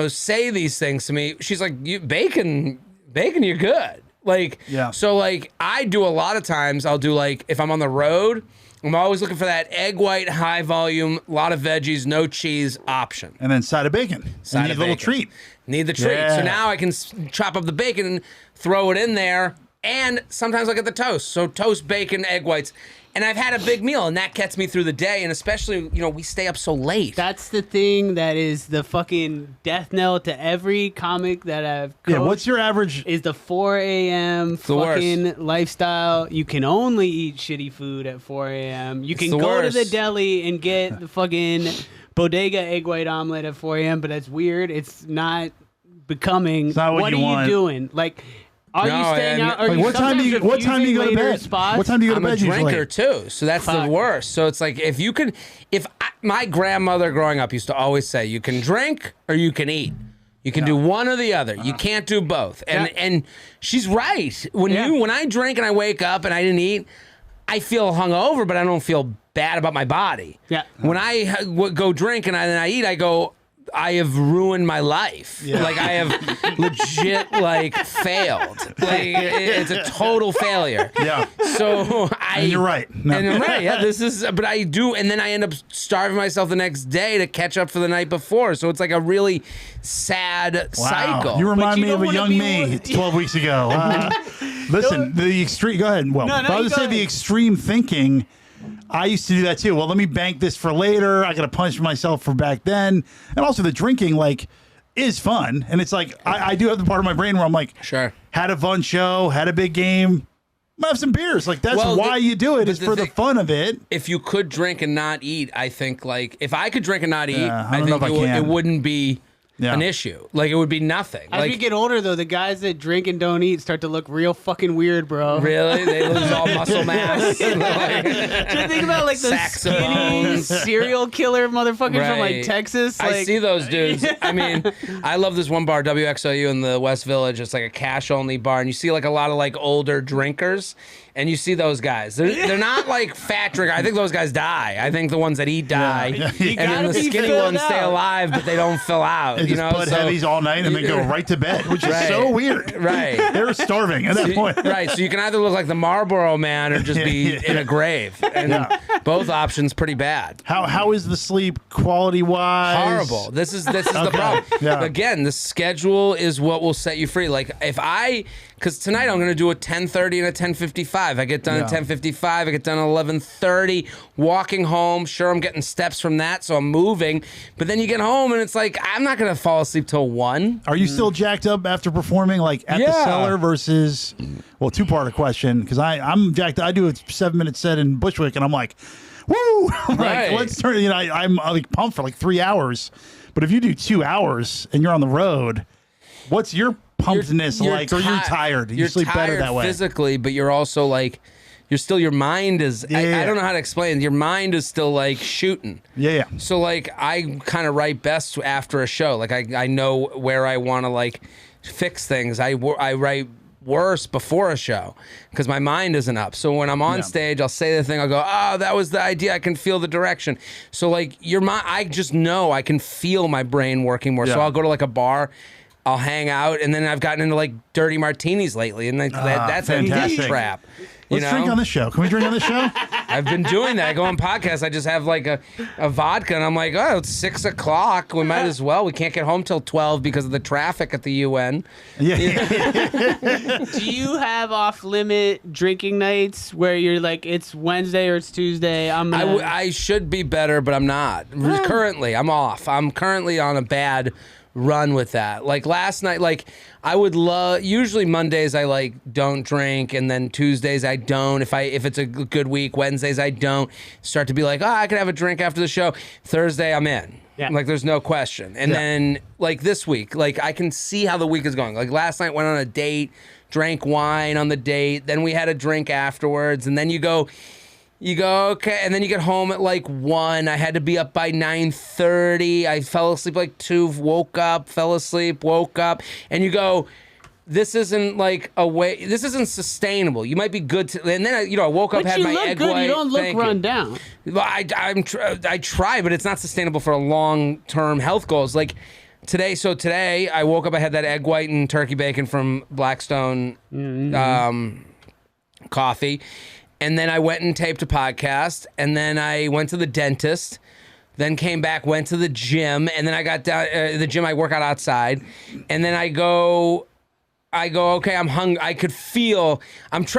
say these things to me. She's like, bacon, you're good. Like, so like I do a lot of times, I'll do like, if I'm on the road, I'm always looking for that egg white, high volume, a lot of veggies, no cheese option. And then side of bacon. Need a little treat. Need the treat. Yeah. So now I can chop up the bacon and throw it in there. And sometimes I get the toast. So toast, bacon, egg whites. And I've had a big meal, and that gets me through the day. And especially, we stay up so late. That's the thing that is the fucking death knell to every comic that I've coached. Yeah, what's your average? Is the 4 a.m. fucking lifestyle. You can only eat shitty food at 4 a.m. You can go to the deli and get the fucking bodega egg white omelet at 4 a.m., but that's weird. It's not becoming. It's not what you want. Are you doing? Like... Are you staying out? Are like, you what time do you go to bed? Spots? What time do you go to bed usually? I'm a drinker too, so that's the worst. So it's like my grandmother growing up used to always say, you can drink or you can eat. You can do one or the other. You can't do both. And she's right. When I drink and I wake up and I didn't eat, I feel hungover, but I don't feel bad about my body. Yeah. When I go drink and then I eat, I go, I have ruined my life. Yeah. Like I have legit failed. Like it's a total failure. Yeah. So and you're right. No. And I'm right. Yeah. But I do, and then I end up starving myself the next day to catch up for the night before. So it's like a really sad cycle. You remind me of a young me 12 weeks ago. Listen, the extreme. Go ahead. Well, I was say the extreme thinking. I used to do that too. Well, let me bank this for later. I got to punish myself for back then. And also the drinking is fun. And it's like, I do have the part of my brain where I'm like, sure, had a fun show, had a big game. Have some beers. Like that's why you do it, is for the fun of it. If you could drink and not eat, I think if I could drink and not eat, I think it wouldn't be an issue. Like it would be nothing. As like, we get older, though, the guys that drink and don't eat start to look real fucking weird, bro. Really? They lose all muscle mass. Should think about like those skinny serial killer motherfuckers from like Texas. Like, I see those dudes. I mean, I love this one bar, WXOU in the West Village. It's like a cash only bar, and you see like a lot of like older drinkers. And you see those guys. They're not like fat drinkers. I think those guys die. I think the ones that eat die. Yeah. And then the skinny ones stay alive, but they don't fill out. They just put heavies all night and then go right to bed, which is so weird. Right. They're starving at that point. Right. So you can either look like the Marlboro Man or just be in a grave. And both options pretty bad. How is the sleep quality wise? Horrible. This is the problem. Yeah. Again, the schedule is what will set you free. Like because tonight I'm going to do a 10:30 and a 10:55. I get done at 10:55. I get done at 11:30. Walking home, sure, I'm getting steps from that, so I'm moving. But then you get home, and it's like I'm not going to fall asleep till 1. Are you still jacked up after performing, like at the Cellar versus? Well, two-part question, because I'm jacked. I do a 7-minute set in Bushwick, and I'm like, woo! I'm like, let's turn. I'm like pumped for like 3 hours. But if you do 2 hours and you're on the road, what's your pumpedness like? Or you're tired? You sleep better that way physically, but you're also like, your mind is. I don't know how to explain. Your mind is still like shooting. Yeah. So like, I kind of write best after a show. Like I know where I want to like fix things. I write worse before a show because my mind isn't up. So when I'm on stage, I'll say the thing. I'll go, oh, that was the idea. I can feel the direction. So like I just know I can feel my brain working more. So I'll go to like a bar. I'll hang out, and then I've gotten into like dirty martinis lately, and that's fantastic. a trap. Let's drink on this show. Can we drink on this show? I've been doing that. I go on podcasts. I just have like a vodka, and I'm like, oh, it's 6 o'clock. We might as well. We can't get home till 12 because of the traffic at the UN. Yeah. Do you have off-limit drinking nights where you're like, it's Wednesday or it's Tuesday? I should be better, but I'm not. Currently, I'm off. I'm currently on a bad run with that. Like last night, like I would love, usually Mondays I like don't drink, and then Tuesdays I don't. If it's a good week, Wednesdays I don't. Start to be like, I could have a drink after the show. Thursday I'm in. Yeah. Like there's no question. And then like this week, like I can see how the week is going. Like last night went on a date, drank wine on the date, then we had a drink afterwards, and then you go, okay, and then you get home at like 1. I had to be up by 9:30. I fell asleep like 2, woke up, fell asleep, woke up, and you go, this isn't like a way, this isn't sustainable. You might be good to, and then I woke up, had my egg white. You don't look run down. I try, but it's not sustainable for a long-term health goals. Like today I woke up, I had that egg white and turkey bacon from Blackstone coffee. And then I went and taped a podcast, and then I went to the dentist, then came back, went to the gym, and then I got down the gym. I work out outside, and then I go, okay, I'm hungry. I could feel,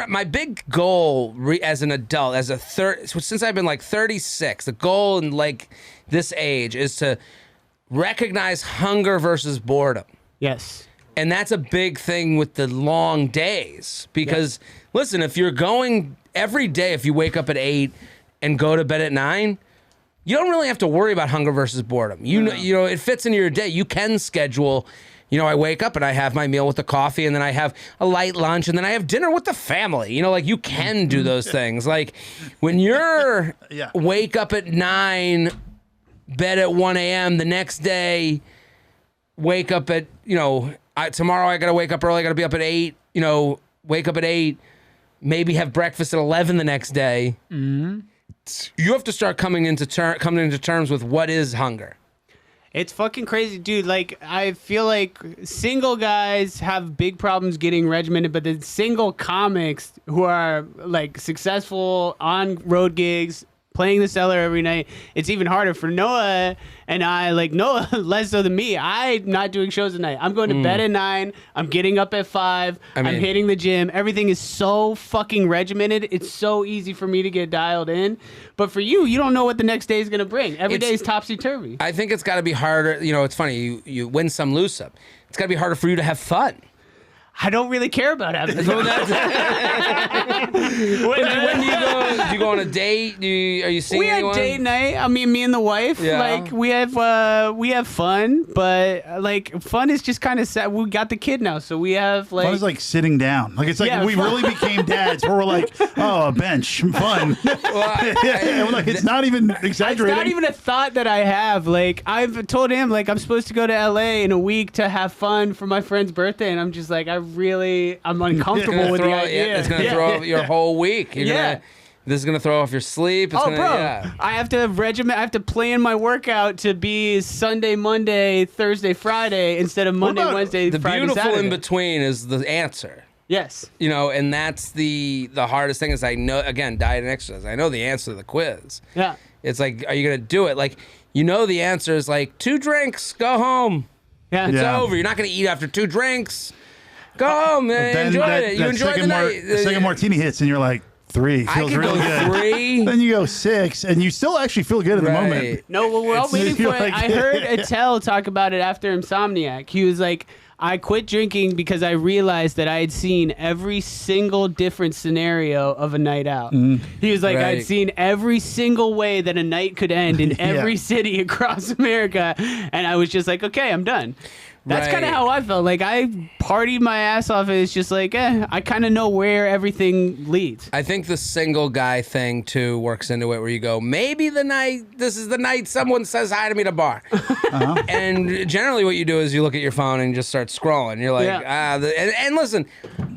my big goal as an adult, since I've been like 36, the goal in like this age is to recognize hunger versus boredom. Yes. And that's a big thing with the long days, because listen, if you're going every day, if you wake up at 8 and go to bed at 9, you don't really have to worry about hunger versus boredom. You know, it fits into your day. You can schedule, I wake up and I have my meal with the coffee, and then I have a light lunch, and then I have dinner with the family. Like you can do those things. Like when you're wake up at 9, bed at 1 a.m., the next day, wake up at, tomorrow I got to wake up early. I got to be up at 8, wake up at 8. Maybe have breakfast at 11 the next day. Mm-hmm. You have to start coming into terms with what is hunger. It's fucking crazy, dude. Like, I feel like single guys have big problems getting regimented, but the single comics who are like successful on road gigs, playing the Cellar every night, it's even harder for Noah and I. Like Noah less so than me. I'm not doing shows at night. I'm going to bed at 9. I'm getting up at 5. I'm hitting the gym. Everything is so fucking regimented. It's so easy for me to get dialed in. But for you don't know what the next day is going to bring. Every day is topsy-turvy. I think it's got to be harder. It's funny. You win some, lose some. It's got to be harder for you to have fun. I don't really care about having fun. When do you you go on a date? Are you seeing anyone? We had date night. I mean, me and the wife. Yeah. Like we have fun, but like fun is just kind of sad. We got the kid now, so we have like. Fun is like sitting down. Like it's like Yeah, we fun. really became dads. Where we're like, oh, a bench, fun. Like, it's not even exaggerating. It's not even a thought that I have. Like I've told him, like I'm supposed to go to LA in a week to have fun for my friend's birthday, and I'm just like, I'm uncomfortable with the idea. It's gonna throw off your whole week. This is gonna throw off your sleep. It's I have to I have to plan my workout to be Sunday, Monday, Thursday, Friday instead of Monday, Wednesday, the Friday, beautiful Saturday. in between is the answer. Yes. And that's the hardest thing is I know, again, diet and exercise. I know the answer to the quiz. Yeah. It's like, are you going to do it? Like, the answer is like 2 drinks, go home. Yeah. It's over. You're not going to eat after 2 drinks. Go home, enjoy it. You enjoy the night. The second martini hits and you're like, 3 feels really good. 3. Then you go 6 and you still actually feel good in the moment. No, well, we're all waiting for it. like- I heard Attell talk about it after Insomniac. He was like, I quit drinking because I realized that I had seen every single different scenario of a night out. He was like, Right. I'd seen every single way that a night could end in every city across America. And I was just like, okay, I'm done. That's kind of Right. how I felt. Like I partied my ass off. It's just like, I kind of know where everything leads. I think the single guy thing too works into it, where you go, maybe this is the night someone says hi to me at a bar. And generally what you do is you look at your phone and just start scrolling. You're like, and listen,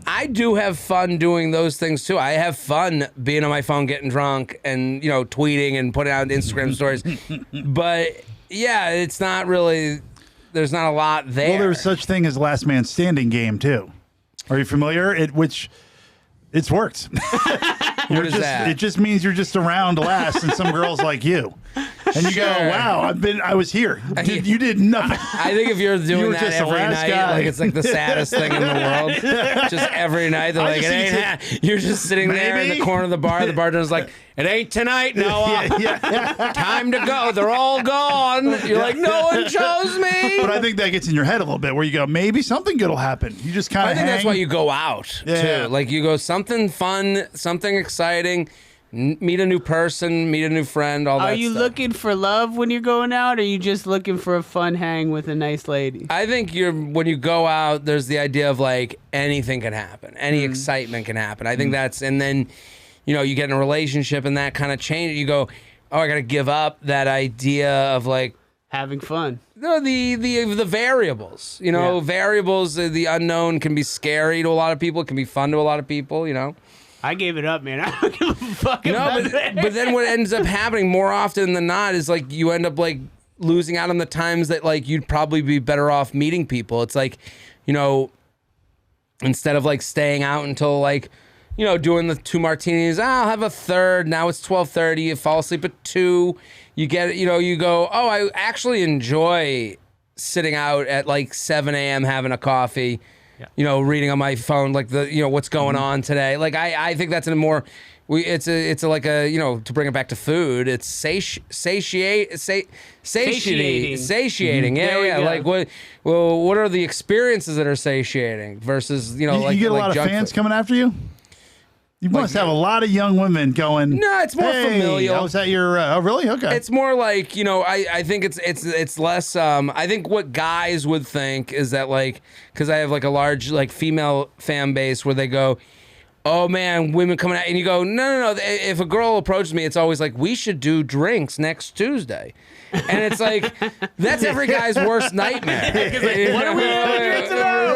I do have fun doing those things too. I have fun being on my phone, getting drunk and, tweeting and putting out Instagram stories. But yeah, it's not really, there's not a lot there. Well, there's such thing as last man standing game too. Are you familiar? It's worked. What is that? It just means you're just around last, and some girls like you, and you go, Sure. "Wow, I was here. You did nothing." I think if you're You doing were that just the every last night, guy. like it's like the saddest thing in the world. Just every night, they're I like, just it need ain't. You're just sitting there in Maybe? the corner of the bar. The bartender's like, it ain't tonight, Noah. Time to go. They're all gone. You're like, no one chose me. But I think that gets in your head a little bit, where you go, "Maybe something good will happen." You just kind I of. think that's why you go out Yeah. too. Like you go something fun, something exciting. Meet a new person, meet a new friend. All that. Are you stuff. looking for love when you're going out, or are you just looking for a fun hang with a nice lady? I think when you go out, there's the idea of like anything can happen, any excitement can happen. I think that's, and then, you get in a relationship and that kind of change. You go, oh, I got to give up that idea of like Having fun. the variables. Yeah. Variables, the unknown can be scary to a lot of people. It can be fun to a lot of people. I gave it up, man. I don't give a fuck No, about but, that. but then what ends up happening more often than not is like you end up like losing out on the times that like you'd probably be better off meeting people. It's like, instead of like staying out until like, doing the 2 martinis, I'll have a third. Now it's 12:30. You fall asleep at 2. You get, you go, oh, I actually enjoy sitting out at like 7 a.m. having a coffee. Reading on my phone, like what's going on today. Like I think that's a more, it's like a to bring it back to food. It's satiating. There we go. Like what are the experiences that are satiating versus You like get a like lot of junk fans food. coming after you. You must have a lot of young women going. No, it's more "Hey, familial. I was at your. Oh, really? Okay. It's more like, I think it's less, I think what guys would think is that like, because I have like a large like female fan base where they go, oh man, women coming out, and you go, no. If a girl approaches me, it's always like, we should do drinks next Tuesday. And it's like, that's every guy's worst nightmare. what are we doing drinks about?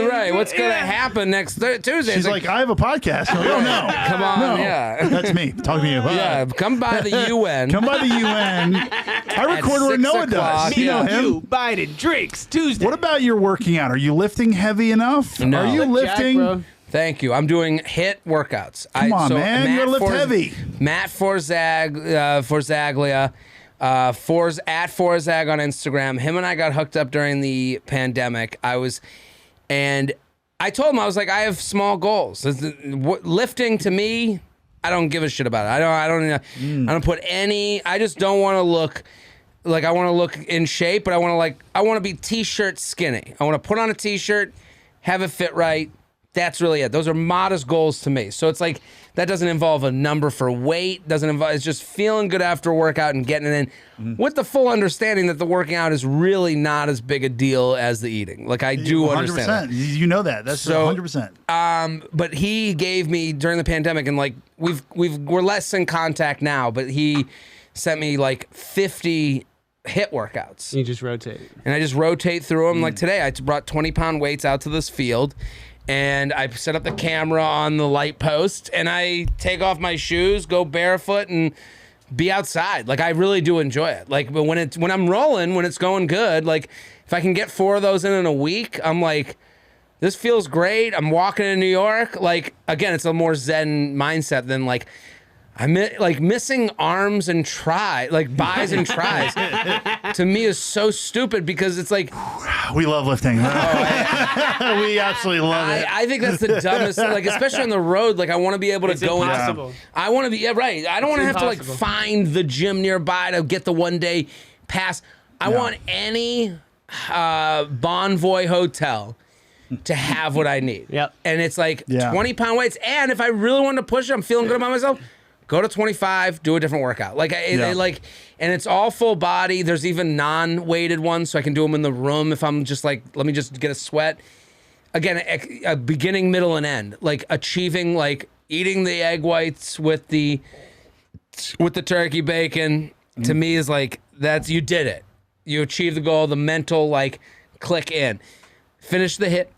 Right. What's going to happen next Tuesday? She's It's like, I have a podcast. Oh no, come on, no, yeah. that's me. Talk to me. Yeah, come by the UN. Come by the UN. I record where 6 Noah o'clock, does. You know yeah. him. You Biden drinks Tuesday. What about your working out? Are you lifting heavy enough? No. Are you Jack, lifting? bro. Thank you. I'm doing HIIT workouts. Come on, man. You gotta lift heavy. Matt Forzaglia, at Forzag on Instagram. Him and I got hooked up during the pandemic. And I told him, I was like, I have small goals. Lifting to me, I don't give a shit about it. I don't put any. I just don't want to look like, I want to look in shape, but I want to be t-shirt skinny. I want to put on a t-shirt, have it fit right, That's really it. Those are modest goals to me. So it's like that doesn't involve a number for weight. Doesn't involve. It's just feeling good after a workout and getting it in, with the full understanding that the working out is really not as big a deal as the eating. Like I do 100%. understand that. You know that. That's So, 100%. But he gave me during the pandemic, and like we're less in contact now. But he sent me like 50 HIIT workouts. You just rotate. And I just rotate through them. Like today, I brought 20-pound weights out to this field, and I set up the camera on the light post, and I take off my shoes, go barefoot, and be outside. Like I really do enjoy it. Like, but when I'm rolling, when it's going good, like if I can get 4 of those in a week, I'm like, this feels great. I'm walking in New York. Like again, it's a more Zen mindset than like. I'm like missing arms and buys and tries to me is so stupid because it's like we love lifting. We absolutely love it. I think that's the dumbest like especially on the road, like I want to be able to go impossible. I want to be right. I don't want to have to like find the gym nearby to get the one day pass. I want any Bonvoy hotel to have what I need. Yep. And it's like 20-pound weights, and if I really want to push it, I'm feeling good about myself. Go to 25, do a different workout. Like, and it's all full body. There's even non-weighted ones, so I can do them in the room if I'm just like, let me just get a sweat. Again, a beginning, middle, and end. Like achieving, like eating the egg whites with the turkey bacon. To me is like you did it. You achieved the goal. The mental like click in. Finish the HIIT.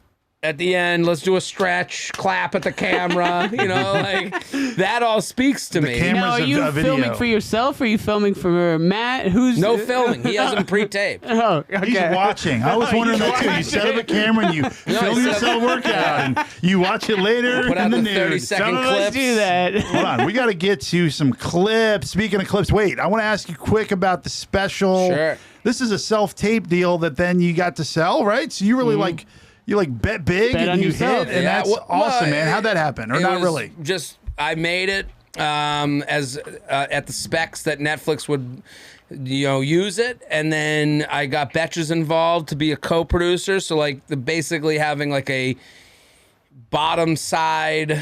At the end, let's do a stretch, clap at the camera. You know, like that all speaks to me. Now, are you filming for yourself? Or are you filming for Matt? Who's no filming? He has them pre-taped. Oh, okay. He's watching. I was wondering that too. You set up a camera and you film yourself workout, and you watch it later. Put out in the 30-second clips. Let's do that. Hold on, we got to get to some clips. Speaking of clips, wait, I want to ask you quick about the special. Sure. This is a self-tape deal that then you got to sell, right? So you really bet big Bet on and you yourself. hit, and that's awesome, man. How'd that happen? Or not really? Just I made it as at the specs that Netflix would use it, and then I got Betches involved to be a co-producer. So like basically having like a bottom side,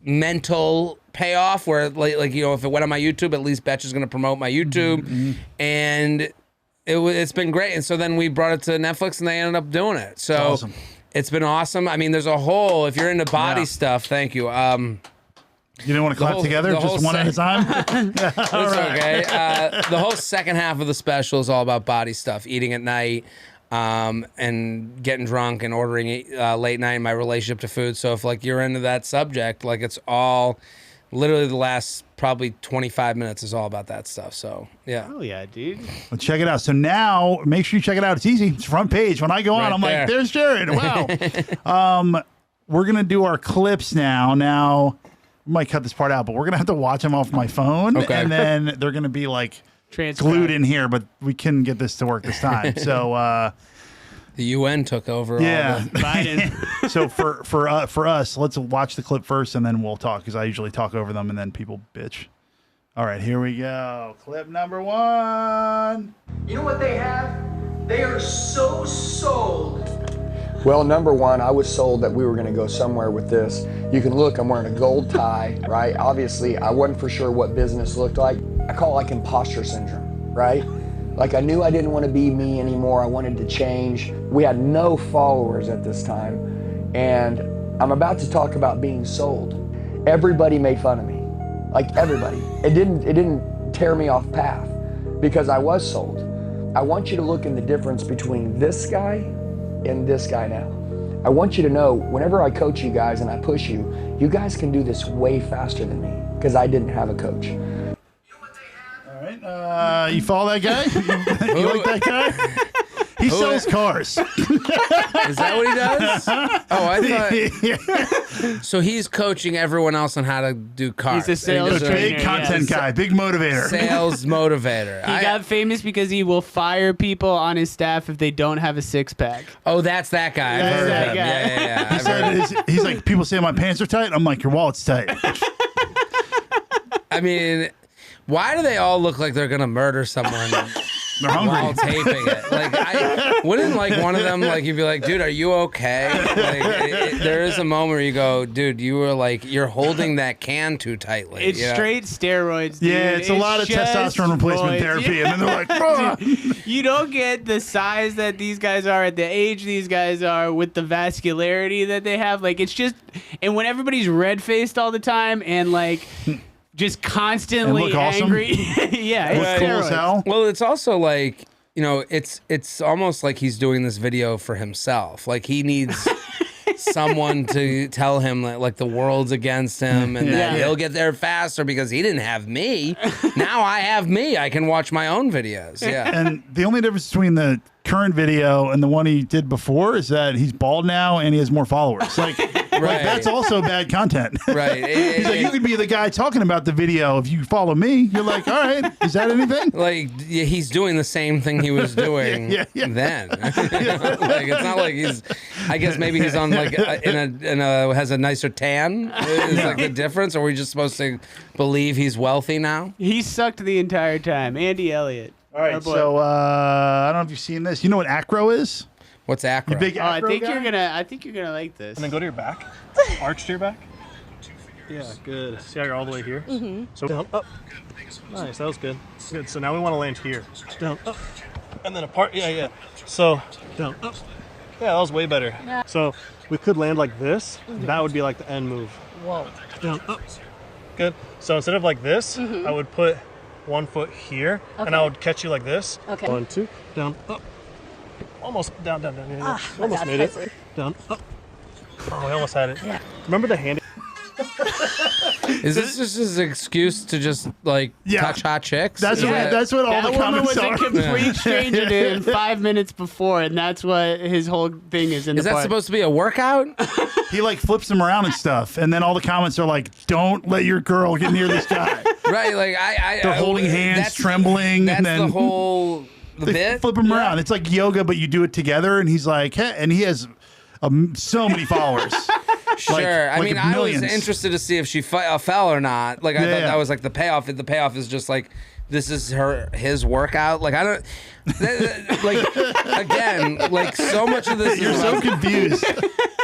mental payoff where like if it went on my YouTube, at least Betch is going to promote my YouTube, and it's been great. And so then we brought it to Netflix, and they ended up doing it. So awesome. It's been awesome. I mean, there's a whole, if you're into body stuff, thank you. You didn't want to clap together, just one at a time? It's okay. The whole second half of the special is all about body stuff, eating at night, and getting drunk and ordering late night, my relationship to food. So if like you're into that subject, like it's all literally the last probably 25 minutes is all about that stuff. So yeah. Oh yeah, dude. Well, check it out. So now make sure you check it out. It's easy. It's front page. When I go on, I'm like, there's Jared. Wow. We're going to do our clips now. Now, we might cut this part out, but we're going to have to watch them off my phone. Okay. And then they're going to be like glued in here, but we couldn't get this to work this time. So, the UN took over. Yeah. All Biden. So for us, let's watch the clip first and then we'll talk, because I usually talk over them and then people bitch. All right, here we go. Clip number 1. You know what they have? They are so sold. Well, number one, I was sold that we were going to go somewhere with this. You can look, I'm wearing a gold tie, right? Obviously, I wasn't for sure what business looked like. I call it like imposter syndrome, right? Like I knew I didn't want to be me anymore. I wanted to change. We had no followers at this time. And I'm about to talk about being sold. Everybody made fun of me. Like everybody. It didn't tear me off path because I was sold. I want you to look in the difference between this guy and this guy now. I want you to know whenever I coach you guys and I push you, you guys can do this way faster than me because I didn't have a coach. You follow that guy? You like that guy? He sells cars. Is that what he does? Oh, I thought. So he's coaching everyone else on how to do cars. He's a sales trainer. Big content guy, big motivator. Sales motivator. He got famous because he will fire people on his staff if they don't have a 6-pack. Oh, that's that guy. I've heard of him. Yeah. He said, he's like, people say my pants are tight. I'm like, your wallet's tight. I mean, why do they all look like they're gonna murder someone? They're hungry. while taping it. Like, wouldn't like one of them, like, you'd be like, dude, are you okay? Like, there is a moment where you go, dude, you were like, you're holding that can too tightly. It's straight steroids, dude. Yeah, it's a lot of just testosterone replacement boys. therapy, and then they're like, "Ah." You don't get the size that these guys are at the age these guys are with the vascularity that they have. Like, it's just, and when everybody's red-faced all the time and like just constantly And look awesome? angry. Yeah, it's Look cool as steroids. hell. Well, it's also like, you know, it's almost like he's doing this video for himself. Like, he needs someone to tell him that, like, the world's against him and that he'll get there faster because he didn't have me. Now I have me. I can watch my own videos. Yeah. And the only difference between the current video and the one he did before is that he's bald now and he has more followers. Like, like that's also bad content. Right. He's like, you could be the guy talking about the video if you follow me. You're like, all right, is that anything? Like, yeah, he's doing the same thing he was doing then. Like, it's not like he's. I guess maybe he's on like in a has a nicer tan. Is like the difference, or are we just supposed to believe he's wealthy now? He sucked the entire time. Andy Elliott. All right, so I don't know if you've seen this. You know what acro is? What's acro? You big I acro think guy? I think you're gonna like this. And then go to your back. Arch to your back. Yeah, good. See how you're all the way here? Mm-hmm. So down, up. Nice, that was good. Good. So now we want to land here. Down, up. And then apart. Yeah. So down, up. Yeah, that was way better. Yeah. So we could land like this. Mm-hmm. That would be like the end move. Whoa. Down, up. Good. So instead of like this, I would put 1 foot here, and I would catch you like this. Okay. 1, 2, down, up. Almost down. Yeah. Ah, Almost my made God, it. Down, up. Oh, we almost had it. Yeah. Remember the hand? Is this just his excuse to just like touch hot chicks? That's what all That the woman comments was are. a complete stranger to him 5 minutes before, and that's what his whole thing is in Is the that park. supposed to be a workout? He like flips them around and stuff, and then all the comments are like, "Don't let your girl get near this guy." Right, like They're holding hands, that's- trembling, That's and then the whole they bit. flip him around. It's like yoga, but you do it together. And he's like, hey, and he has so many followers. Sure. I mean, I was millions. interested to see if she fell or not. Like, I thought Yeah. that was like the payoff. The payoff is just like, this is his workout. Like, I don't, like, again, like so much of this You're is so confused.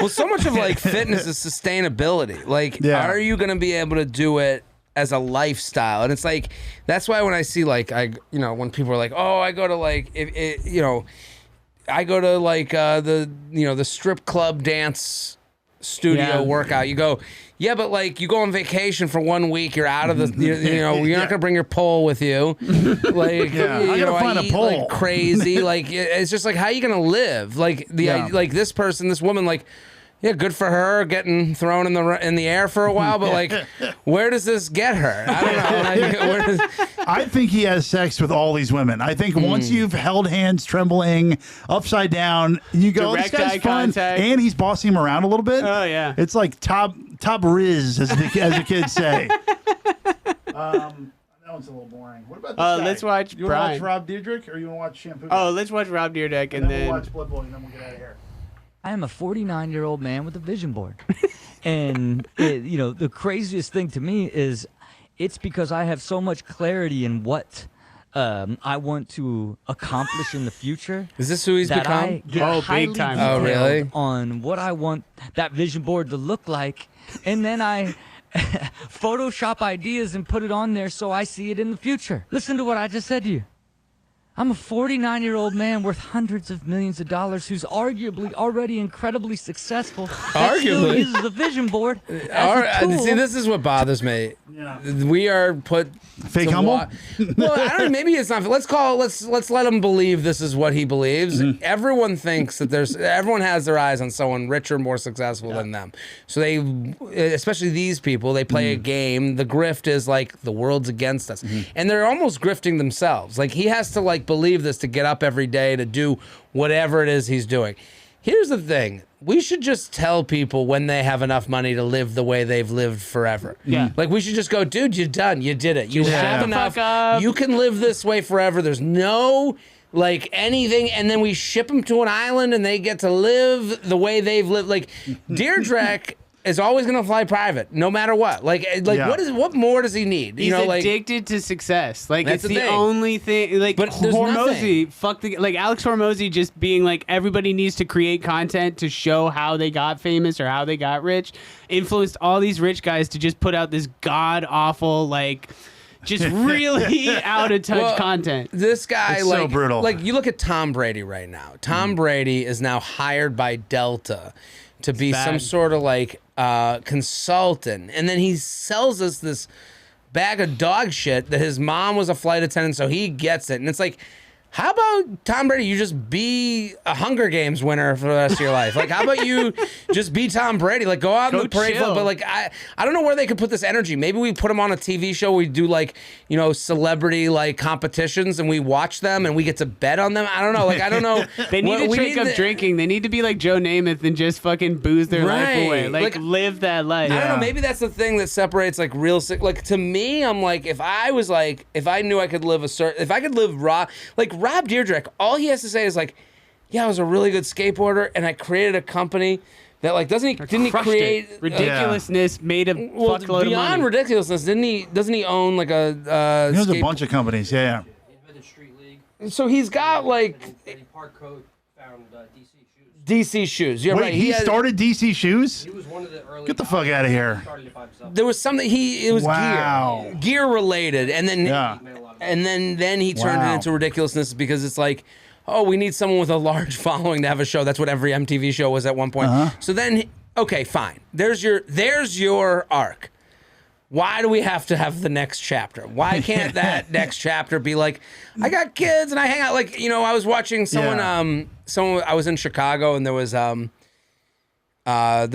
well, so much of like fitness is sustainability. Like, are you going to be able to do it as a lifestyle? And it's like, that's why when I see like, when people are like, oh, I go to like, I go to like the strip club dance studio workout. You go, yeah, but like you go on vacation for 1 week, you're out of the, you're not gonna bring your pole with you. Like, I gotta find a eat pole. like crazy. Like, it's just like, how are you gonna live? Like like this person, this woman, like, yeah, good for her getting thrown in the air for a while, but like, where does this get her? I don't know. Like, I think he has sex with all these women. I think once you've held hands, trembling, upside down, you go, Direct this guy's eye fun. contact. And he's bossing him around a little bit. Oh, yeah. It's like top riz, as the kids say. That one's a little boring. What about this guy? Let's watch You want to Brian. watch Rob Diedrich, or you want to watch Shampoo? Oh, let's watch Rob Dyrdek and then we'll watch Blood Boy, and then we'll get out of here. I am a 49-year-old man with a vision board. And, the craziest thing to me is it's because I have so much clarity in what I want to accomplish in the future. is this who he's that become? I get Oh, big highly time. Oh, detailed really? on what I want that vision board to look like. And then I Photoshop ideas and put it on there so I see it in the future. Listen to what I just said to you. I'm a 49-year-old man worth hundreds of millions of dollars who's arguably already incredibly successul. That still Arguably? uses a vision board as a tool. See, this is what bothers me. Yeah. We are put Fake to humble? well, I don't know. Maybe it's not. Let's let him believe this is what he believes. Mm-hmm. Everyone thinks that everyone has their eyes on someone richer, more successful than them. So they, especially these people, they play a game. The grift is like the world's against us, and they're almost grifting themselves. Like, he has to like believe this to get up every day to do whatever it is he's doing. Here's the thing. We should just tell people when they have enough money to live the way they've lived forever. Yeah. Like, we should just go, dude, you're done. You did it. You Just have shut the enough. fuck up. You can live this way forever. There's no, like, anything. And then we ship them to an island and they get to live the way they've lived. Like, Deirdre is always gonna fly private, no matter what. Like Yeah. what more does he need? He's like addicted to success. Like That's it's the the thing. only thing. Like But there's Hormozy, fuck the like Alex Hormozy just being like everybody needs to create content to show how they got famous or how they got rich. Influenced all these rich guys to just put out this god awful like. Just really out of touch content. This guy, It's like, so brutal. like you look at Tom Brady right now. Tom Brady is now hired by Delta to be bad. some sort of like consultant, and then he sells us this bag of dog shit that his mom was a flight attendant, so he gets it, and it's like. How about Tom Brady? You just be a Hunger Games winner for the rest of your life. Like, how about you just be Tom Brady? Like, go out in Go the parade chill. field. But like, I don't know where they could put this energy. Maybe we put him on a TV show. We do like, celebrity like competitions, and we watch them, and we get to bet on them. I don't know. Like, I don't know. They need to We take up drinking. They need to be like Joe Namath and just fucking booze their life Right. away. Like live that life. I don't know. Maybe that's the thing that separates like real sick. Like to me, I'm like, if I knew I could live if I could live Rob Dyrdek, all he has to say is like, yeah, I was a really good skateboarder and I created a company that like didn't he Crushed create it. Ridiculousness made a fuckload of money. beyond ridiculousness? Doesn't he own like a He owns a bunch of companies. Yeah. Invented Street League. So he's got like Eddie Park Code found DC shoes. You're Wait, right. he had- started DC Shoes? He was one of the early. Get the fuck out of here. Started it by himself. There was something it was Wow. gear related, and then Yeah. and then he turned Wow. it into ridiculousness because it's like, oh, we need someone with a large following to have a show. That's what every MTV show was at one point. So then, okay, fine. There's your arc. Why do we have to have the next chapter? Why can't that next chapter be like, I got kids and I hang out? Like, I was watching someone. I was in Chicago and there was the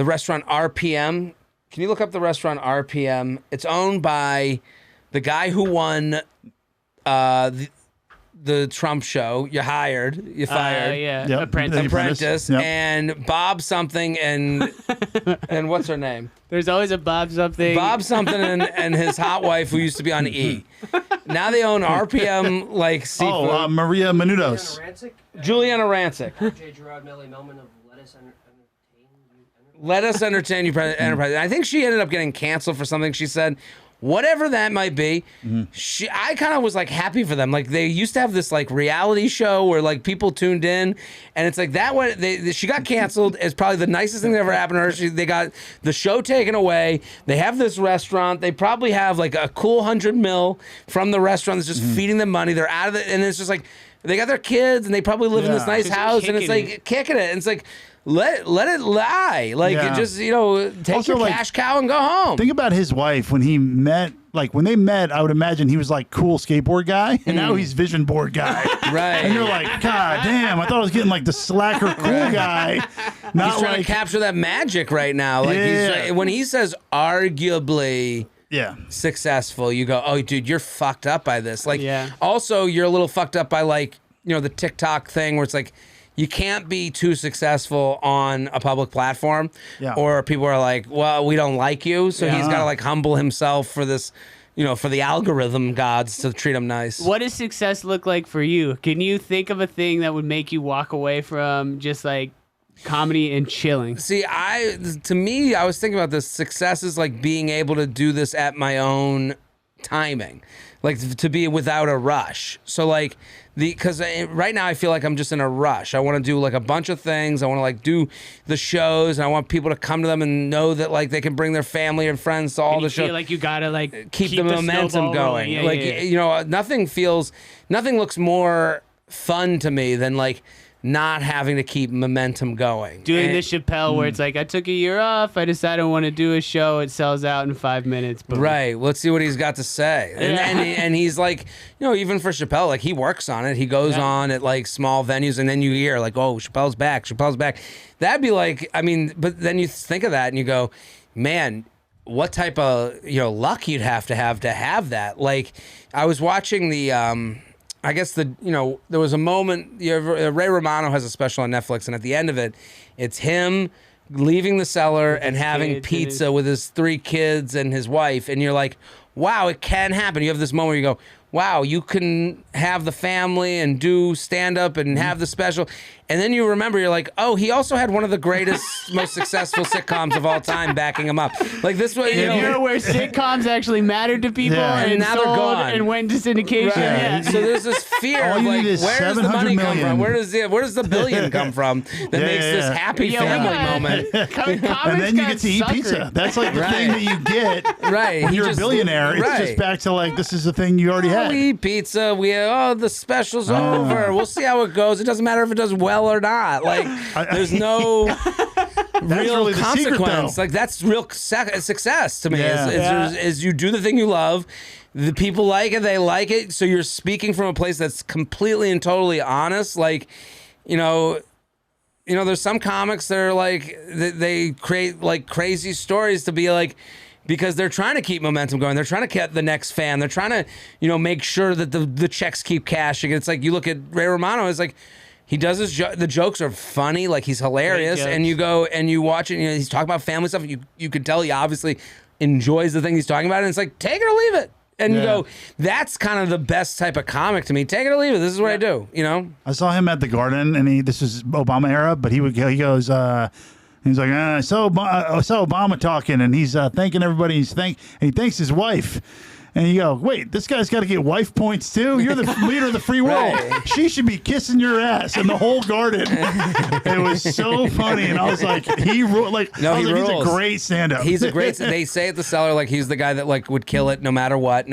restaurant RPM. Can you look up the restaurant RPM? It's owned by the guy who won the Trump show. You fired. Yeah. Yep. Apprentice. Yep. And Bob something and what's her name? There's always a Bob something. Bob something and his hot wife who used to be on E. Now they own RPM like seafood. Oh, Maria Menudos. Juliana Rancic. J. Gerard Melly Melman of Lettuce Entertain You. Let us entertain you, Enterprise. I think she ended up getting canceled for something she said. Whatever that might be, I kind of was like happy for them. Like they used to have this like reality show where like people tuned in, and it's like that way. She got canceled. It's probably the nicest thing that ever happened to her. They got the show taken away. They have this restaurant. They probably have like a cool $100 million from the restaurant that's just feeding them money. They're out of it, and it's just like they got their kids, and they probably live in this nice Just house, and it's kicking like kicking it. And it's like. Let it lie. Like, Yeah. just, take Also, your like, cash cow and go home. Think about his wife when he met. Like when they met, I would imagine he was like cool skateboard guy, and now he's vision board guy. Right. And you're like, God damn! I thought I was getting like the slacker cool guy. Not He's trying like to capture that magic right now. Like Yeah. when he says arguably yeah. successful, you go, oh, dude, you're fucked up by this. Like, Yeah. also, you're a little fucked up by like, the TikTok thing where it's like, you can't be too successful on a public platform, Yeah. or people are like, well, we don't like you, so Yeah. he's got to like humble himself for this, for the algorithm gods to treat him nice. What does success look like for you? Can you think of a thing that would make you walk away from just like comedy and chilling? See, to me, I was thinking about this. Success is like being able to do this at my own timing, like to be without a rush. So like because right now I feel like I'm just in a rush. I want to do like a bunch of things. I want to like do the shows, and I want people to come to them and know that like they can bring their family and friends to all And the you shows. feel like you gotta like Keep the momentum snowball going. rolling. Yeah, yeah. Nothing looks more fun to me than like not having to keep momentum going. Doing And- the Chappelle where it's like, I took a year off. I decided I want to do a show. It sells out in 5 minutes. Boom. Right. Let's see what he's got to say. And he's like, even for Chappelle, like he works on it. He goes on at like small venues, and then you hear like, oh, Chappelle's back. That'd be like, but then you think of that and you go, man, what type of, luck you'd have to have that. Like I was watching the, I guess there was a moment, Ray Romano has a special on Netflix, and at the end of it, it's him leaving the cellar and having kids and pizza with his 3 kids and his wife, and you're like, wow, it can happen. You have this moment where you go, wow, you can have the family and do stand-up and have the special. And then you remember, you're like, oh, he also had one of the greatest, most successful sitcoms of all time backing him up. Like this way, you know, where sitcoms actually mattered to people and now they're sold gone and went to syndication. Right. Yeah. So there's this fear All of you like, need is where does the 700 money come million. from? Where does the billion come from that makes this happy family moment? And then you get to eat pizza. That's like the thing that you get Right. when you're a billionaire. It's just back to like, this is the thing you already had. We eat pizza. The special's over. We'll see how it goes. It doesn't matter if it does well or not. Like, there's no real really the secret, consequence. though. Like, that's real success to me. Is you do the thing you love. The people like it. They like it. So you're speaking from a place that's completely and totally honest. Like, there's some comics that are like, they create like crazy stories to be like, because they're trying to keep momentum going. They're trying to get the next fan. They're trying to, make sure that the checks keep cashing. It's like, you look at Ray Romano, it's like, he does the jokes are funny, like he's hilarious, and you go and you watch it, he's talking about family stuff. You could tell he obviously enjoys the thing he's talking about, and it's like, take it or leave it. And you go, that's kind of the best type of comic to me. Take it or leave it. This is what I do, I saw him at the Garden, and this was Obama era, but he goes, he's like, I saw Obama talking, and he's thanking everybody. And he thanks his wife. And you go, wait, this guy's got to get wife points too? You're the leader of the free world. Right. She should be kissing your ass in the whole Garden. It was so funny. And I was like, he's a great stand-up. He's a great, they say at the Cellar, like he's the guy that like would kill it no matter what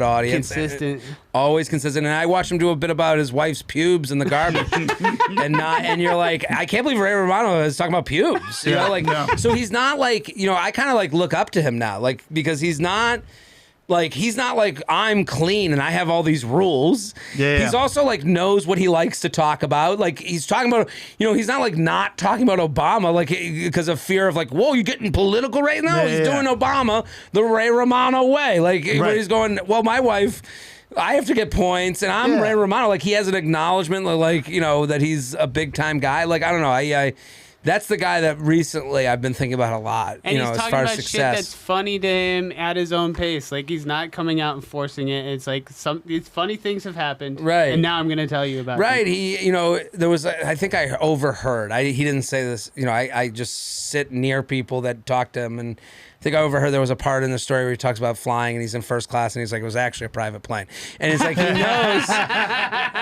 audience. Consistent. Always consistent. And I watched him do a bit about his wife's pubes in the garbage. and you're like, I can't believe Ray Romano is talking about pubes. So he's not like, I kind of like look up to him now, like, because he's not like I'm clean and I have all these rules. Yeah. He's also like knows what he likes to talk about. Like he's talking about, he's not like not talking about Obama, like because of fear of like, whoa, you're getting political right now? He's doing Obama the Ray Romano way. Like when he's going, well, my wife, I have to get points, and I'm Ray Romano. Like he has an acknowledgement, like that he's a big time guy. Like I don't know, I that's the guy that recently I've been thinking about a lot. And he's as talking far about as shit success. that's funny to him at his own pace. Like he's not coming out and forcing it. It's like these funny things have happened, right? And now I'm going to tell you about. Right. Them. He, there was. I think I overheard. He didn't say this. I just sit near people that talk to him, and I think I overheard there was a part in the story where he talks about flying, and he's in first class, and he's like, it was actually a private plane, and it's like he knows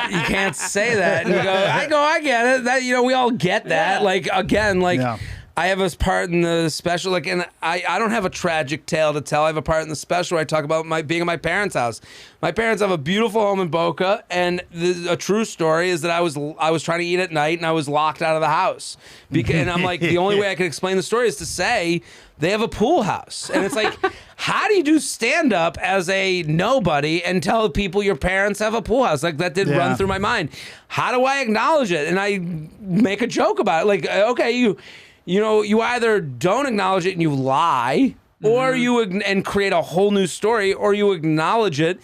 you can't say that, and you go, I get it. That we all get that. Like again, like. Yeah. I have a part in the special, like, and I don't have a tragic tale to tell. I have a part in the special where I talk about being in my parents' house. My parents have a beautiful home in Boca, and a true story is that I was trying to eat at night and I was locked out of the house. And I'm like, the only way I can explain the story is to say they have a pool house, and it's like, how do you do stand up as a nobody and tell people your parents have a pool house? Like that did run through my mind. How do I acknowledge it? And I make a joke about it. Like, okay, you either don't acknowledge it and you lie, or and create a whole new story, or you acknowledge it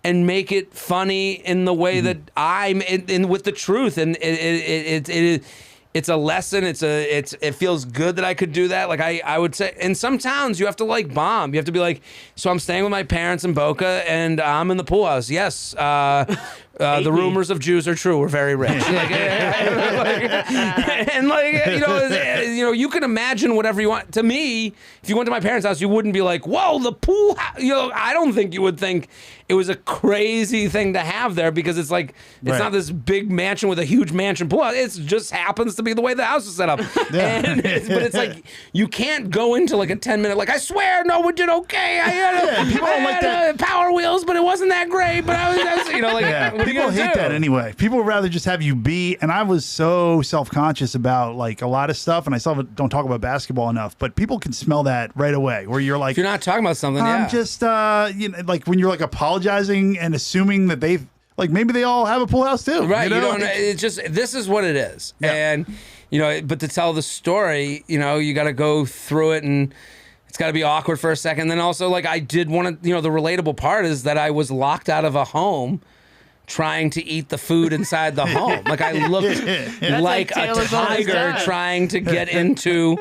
and make it funny in the way that I'm in with the truth. And it's a lesson. It feels good that I could do that. Like I would say, in some towns you have to like bomb. You have to be like, so I'm staying with my parents in Boca and I'm in the pool house. Yes. The rumors of Jews are true. We're very rich. You can imagine whatever you want. To me, if you went to my parents' house, you wouldn't be like, whoa, the pool house. I don't think you would think it was a crazy thing to have there, because it's like, it's not this big mansion with a huge mansion pool house. It just happens to be the way the house is set up. But it's like, you can't go into like a 10-minute, like, I swear, no, we did okay. I had Power Wheels, but it wasn't that great. But I was, people hate that anyway. People would rather just have you be. And I was so self-conscious about like a lot of stuff, and I still don't talk about basketball enough. But people can smell that right away. Where you're like, if you're not talking about something, I'm just like when you're like apologizing and assuming that they've like maybe they all have a pool house too. Right. It's just, this is what it is. Yeah. And but to tell the story, you got to go through it, and it's got to be awkward for a second. Then also, like, I did want to, the relatable part is that I was locked out of a home trying to eat the food inside the home. Like I looked like a tiger trying to get into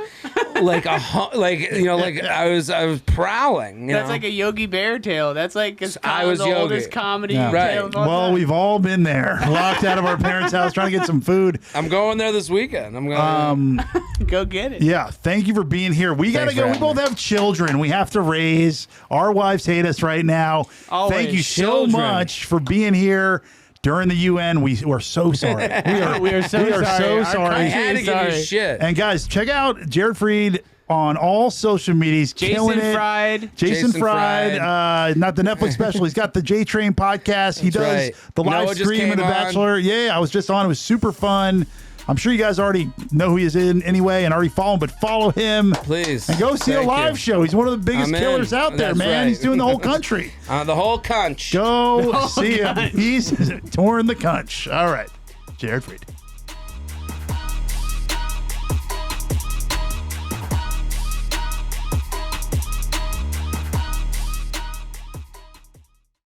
like I was prowling. That's like a Yogi Bear tale. That's like I was the oldest comedy tale of all Well, time. we've all been there, locked out of our parents' house trying to get some food. I'm going there this weekend. I'm going. Go get it. Yeah, thank you for being here. We gotta go. We both have children. We have to raise. Our wives hate us right now. Always. Thank you so much for being here during the UN. We are so sorry. We are so sorry. I had to give you shit. And guys, check out Jared Freed on all social medias. Killing it. Jason Fried. Not the Netflix special. He's got the J Train podcast. He does the live stream of The Bachelor. Yeah, I was just on. It was super fun. I'm sure you guys already know who he is in anyway and already follow him, but follow him. Please. And go see a live show. He's one of the biggest killers out there, man. Right. He's doing the whole country. The whole conch. Go see him. He's touring the conch. All right. Jared Freed.